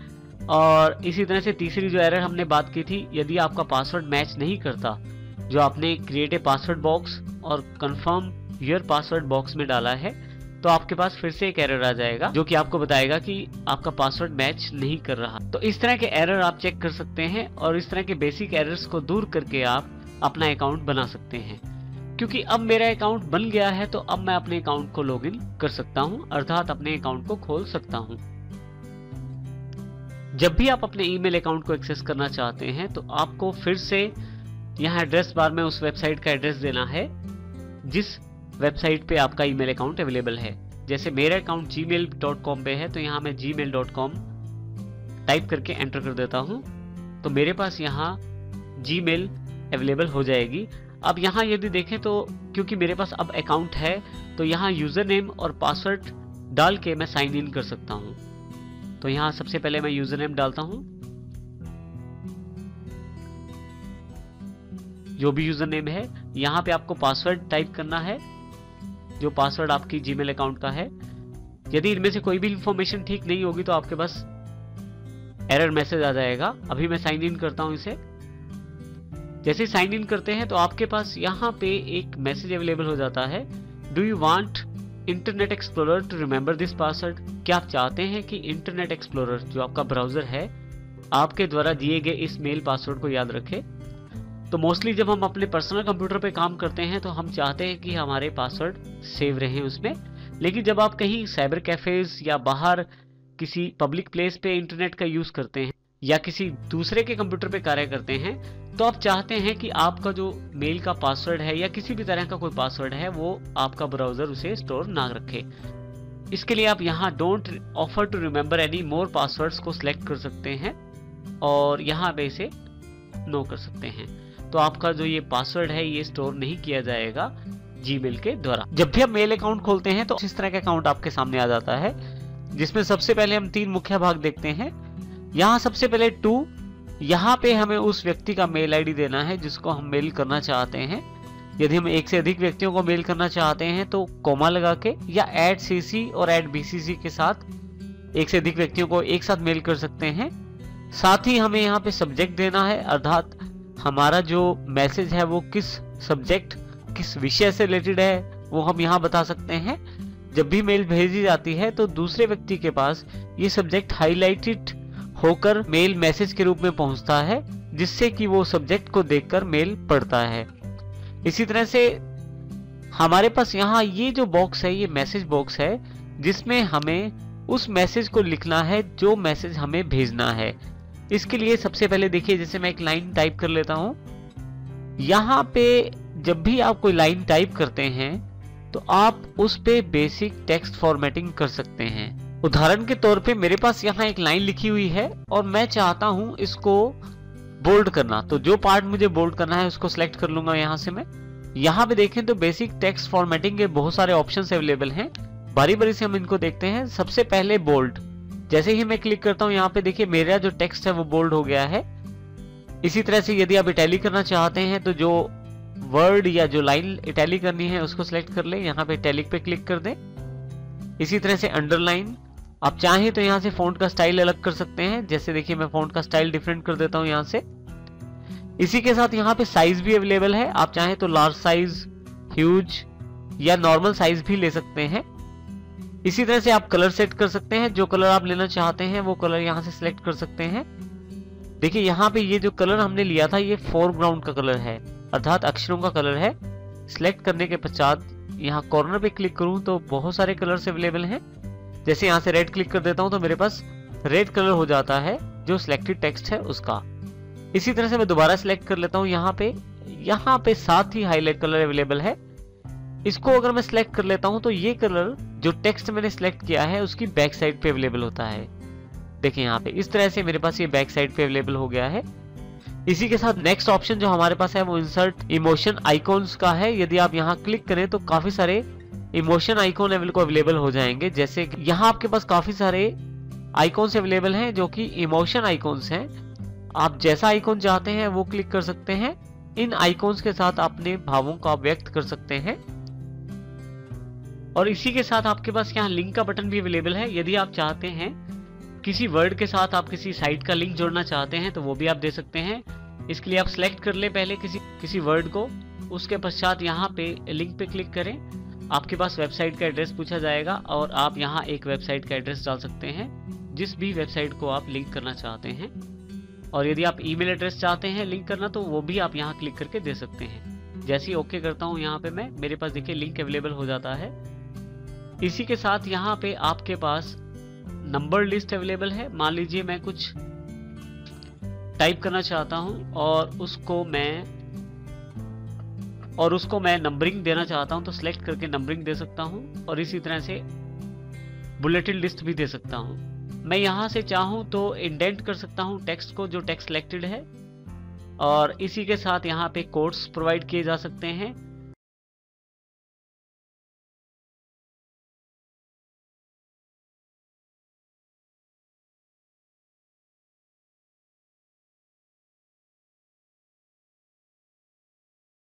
और इसी तरह से तीसरी जो एरर हमने बात की थी, यदि आपका पासवर्ड मैच नहीं करता, जो आपने क्रिएट ए पासवर्ड बॉक्स और कंफर्म योर पासवर्ड बॉक्स में डाला है, तो आपके पास फिर से एक एरर आ जाएगा जो कि आपको बताएगा कि आपका पासवर्ड मैच नहीं कर रहा। तो इस तरह के एरर आप चेक कर सकते हैं और इस तरह के बेसिक एरर्स को दूर करके आप अपना अकाउंट बना सकते हैं। क्योंकि अब मेरा अकाउंट बन गया है तो अब मैं अपने अकाउंट को लॉगिन कर सकता हूं, अर्थात अपने अकाउंट को खोल सकता हूं। जब भी आप अपने ईमेल अकाउंट को एक्सेस करना चाहते हैं तो आपको फिर से यहाँ एड्रेस बार में उस वेबसाइट का एड्रेस देना है जिस वेबसाइट पे आपका ईमेल अकाउंट अवेलेबल है। जैसे मेरा अकाउंट gmail.com पे है तो यहाँ मैं gmail.com टाइप करके एंटर कर देता हूँ, तो मेरे पास यहाँ जीमेल अवेलेबल हो जाएगी। अब यहाँ यदि देखें तो क्योंकि मेरे पास अब अकाउंट है तो यहाँ यूजर नेम और पासवर्ड डाल के मैं साइन इन कर सकता हूँ। तो यहाँ सबसे पहले मैं यूजर नेम डालता हूँ, जो भी यूजर नेम है। यहाँ पे आपको पासवर्ड टाइप करना है, जो पासवर्ड आपकी जीमेल अकाउंट का है। यदि इनमें से कोई भी इंफॉर्मेशन ठीक नहीं होगी तो आपके पास एरर मैसेज आ जाएगा। अभी मैं साइन इन करता हूं इसे। जैसे साइन इन करते हैं तो आपके पास यहाँ पे एक मैसेज अवेलेबल हो जाता है, do you want Internet Explorer to remember this password. क्या आप चाहते हैं कि इंटरनेट एक्सप्लोरर जो आपका ब्राउजर है आपके द्वारा दिए गए इस मेल पासवर्ड को याद रखे। तो मोस्टली जब हम अपने पर्सनल कंप्यूटर पे काम करते हैं तो हम चाहते हैं कि हमारे पासवर्ड सेव रहे उसमें। लेकिन जब आप कहीं साइबर कैफेज या बाहर किसी पब्लिक प्लेस पे इंटरनेट का यूज करते हैं या किसी दूसरे के कंप्यूटर पे कार्य करते हैं तो आप चाहते हैं कि आपका जो मेल का पासवर्ड है या किसी भी तरह का कोई पासवर्ड है वो आपका ब्राउजर उसे स्टोर ना रखे। इसके लिए आप यहाँ don't offer to remember any more passwords को सिलेक्ट कर सकते हैं और यहाँ पे इसे नो कर सकते हैं। तो आपका जो ये पासवर्ड है ये स्टोर नहीं किया जाएगा जीमेल के द्वारा। जब भी आप मेल अकाउंट खोलते हैं तो इस तरह का अकाउंट आपके सामने आ जाता है, जिसमें सबसे पहले हम 3 मुख्य भाग देखते हैं। यहाँ सबसे पहले टू, यहाँ पे हमें उस व्यक्ति का मेल आईडी देना है जिसको हम मेल करना चाहते हैं। यदि हम एक से अधिक व्यक्तियों को मेल करना चाहते हैं तो कोमा लगा के या @cc और @bcc के साथ एक से अधिक व्यक्तियों को एक साथ मेल कर सकते हैं। साथ ही हमें यहाँ पे सब्जेक्ट देना है, अर्थात हमारा जो मैसेज है वो किस सब्जेक्ट किस विषय से रिलेटेड है वो हम यहाँ बता सकते हैं। जब भी मेल भेजी जाती है तो दूसरे व्यक्ति के पास ये सब्जेक्ट हाईलाइटेड होकर मेल मैसेज के रूप में पहुंचता है, जिससे कि वो सब्जेक्ट को देखकर मेल पढ़ता है। इसी तरह से हमारे पास यहाँ ये जो बॉक्स है ये मैसेज बॉक्स है, जिसमें हमें उस मैसेज को लिखना है जो मैसेज हमें भेजना है। इसके लिए सबसे पहले देखिए, जैसे मैं एक लाइन टाइप कर लेता हूं। यहाँ पे जब भी आप कोई लाइन टाइप करते हैं तो आप उस पे बेसिक टेक्स्ट फॉर्मेटिंग कर सकते हैं। उदाहरण के तौर पे मेरे पास यहाँ एक लाइन लिखी हुई है और मैं चाहता हूं इसको बोल्ड करना, तो जो पार्ट मुझे बोल्ड करना है उसको सिलेक्ट कर लूंगा यहाँ से मैं। यहाँ पे देखें तो बेसिक टेक्स्ट फॉर्मेटिंग के बहुत सारे ऑप्शंस अवेलेबल हैं, बारी बारी से हम इनको देखते हैं। सबसे पहले बोल्ड, जैसे ही मैं क्लिक करता हूँ यहाँ पे देखिए मेरा जो टेक्स्ट है वो बोल्ड हो गया है। इसी तरह से यदि आप इटैलिक करना चाहते हैं तो जो वर्ड या जो लाइन इटैलिक करनी है उसको सिलेक्ट कर ले, यहाँ पे इटैलिक पे क्लिक कर दें। इसी तरह से अंडरलाइन, आप चाहें तो यहाँ से फॉन्ट का स्टाइल अलग कर सकते हैं। जैसे देखिए मैं फॉन्ट का स्टाइल डिफरेंट कर देता हूँ यहाँ से। इसी के साथ यहाँ पे साइज भी अवेलेबल है, आप चाहें तो लार्ज साइज, ह्यूज या नॉर्मल साइज भी ले सकते हैं। इसी तरह से आप कलर सेट कर सकते हैं, जो कलर आप लेना चाहते हैं वो कलर यहाँ से सिलेक्ट कर सकते हैं। देखिए यहाँ पे ये जो कलर हमने लिया था ये फोरग्राउंड का कलर है, अर्थात अक्षरों का कलर है। सिलेक्ट करने के पश्चात यहाँ कॉर्नर पे क्लिक करूं तो बहुत सारे कलर्स अवेलेबल हैं। जैसे यहाँ से रेड क्लिक कर देता हूं तो मेरे पास रेड कलर हो जाता है जो सिलेक्टेड टेक्स्ट है उसका। इसी तरह से मैं दोबारा सिलेक्ट कर लेता हूँ यहाँ पे साथ ही हाईलाइट कलर अवेलेबल है। इसको अगर मैं सिलेक्ट कर लेता हूं तो ये कलर जो टेक्स्ट मैंने सिलेक्ट किया है उसकी बैक साइड पे अवेलेबल होता है। देखिए यहाँ पे इस तरह से मेरे पास ये बैक साइड पे अवेलेबल हो गया है। इसी के साथ नेक्स्ट ऑप्शन जो हमारे पास है वो इंसर्ट इमोशन आइकॉन्स का है। यदि आप यहाँ क्लिक करें तो काफी सारे इमोशन आइकॉन अवेलेबल हो जाएंगे। जैसे कि यहाँ आपके पास काफी सारे आइकॉन्स अवेलेबल हैं जो कि इमोशन आइकॉन्स हैं। आप जैसा आइकॉन चाहते हैं वो क्लिक कर सकते हैं। इन आइकॉन्स के साथ अपने भावों को आप व्यक्त कर सकते हैं। और इसी के साथ आपके पास यहाँ लिंक का बटन भी अवेलेबल है। यदि आप चाहते हैं किसी वर्ड के साथ आप किसी साइट का लिंक जोड़ना चाहते हैं तो वो भी आप दे सकते हैं। इसके लिए आप सेलेक्ट कर ले पहले किसी वर्ड को, उसके पश्चात यहाँ पे लिंक पे क्लिक करें। आपके पास वेबसाइट का एड्रेस पूछा जाएगा और आप यहाँ एक वेबसाइट का एड्रेस डाल सकते हैं जिस भी वेबसाइट को आप लिंक करना चाहते हैं। और यदि आप ईमेल एड्रेस चाहते हैं लिंक करना तो वो भी आप यहाँ क्लिक करके दे सकते हैं। जैसे ही ओके करता हूँ यहाँ पे मेरे पास देखिए लिंक अवेलेबल हो जाता है। इसी के साथ यहाँ पे आपके पास नंबर लिस्ट अवेलेबल है। मान लीजिए मैं कुछ टाइप करना चाहता हूँ और उसको मैं नंबरिंग देना चाहता हूँ तो सिलेक्ट करके नंबरिंग दे सकता हूँ। और इसी तरह से बुलेटिन लिस्ट भी दे सकता हूँ। मैं यहाँ से चाहूँ तो इंडेंट कर सकता हूँ टेक्स्ट को, जो टेक्स्ट सिलेक्टेड है। और इसी के साथ यहाँ पे कोड्स प्रोवाइड किए जा सकते हैं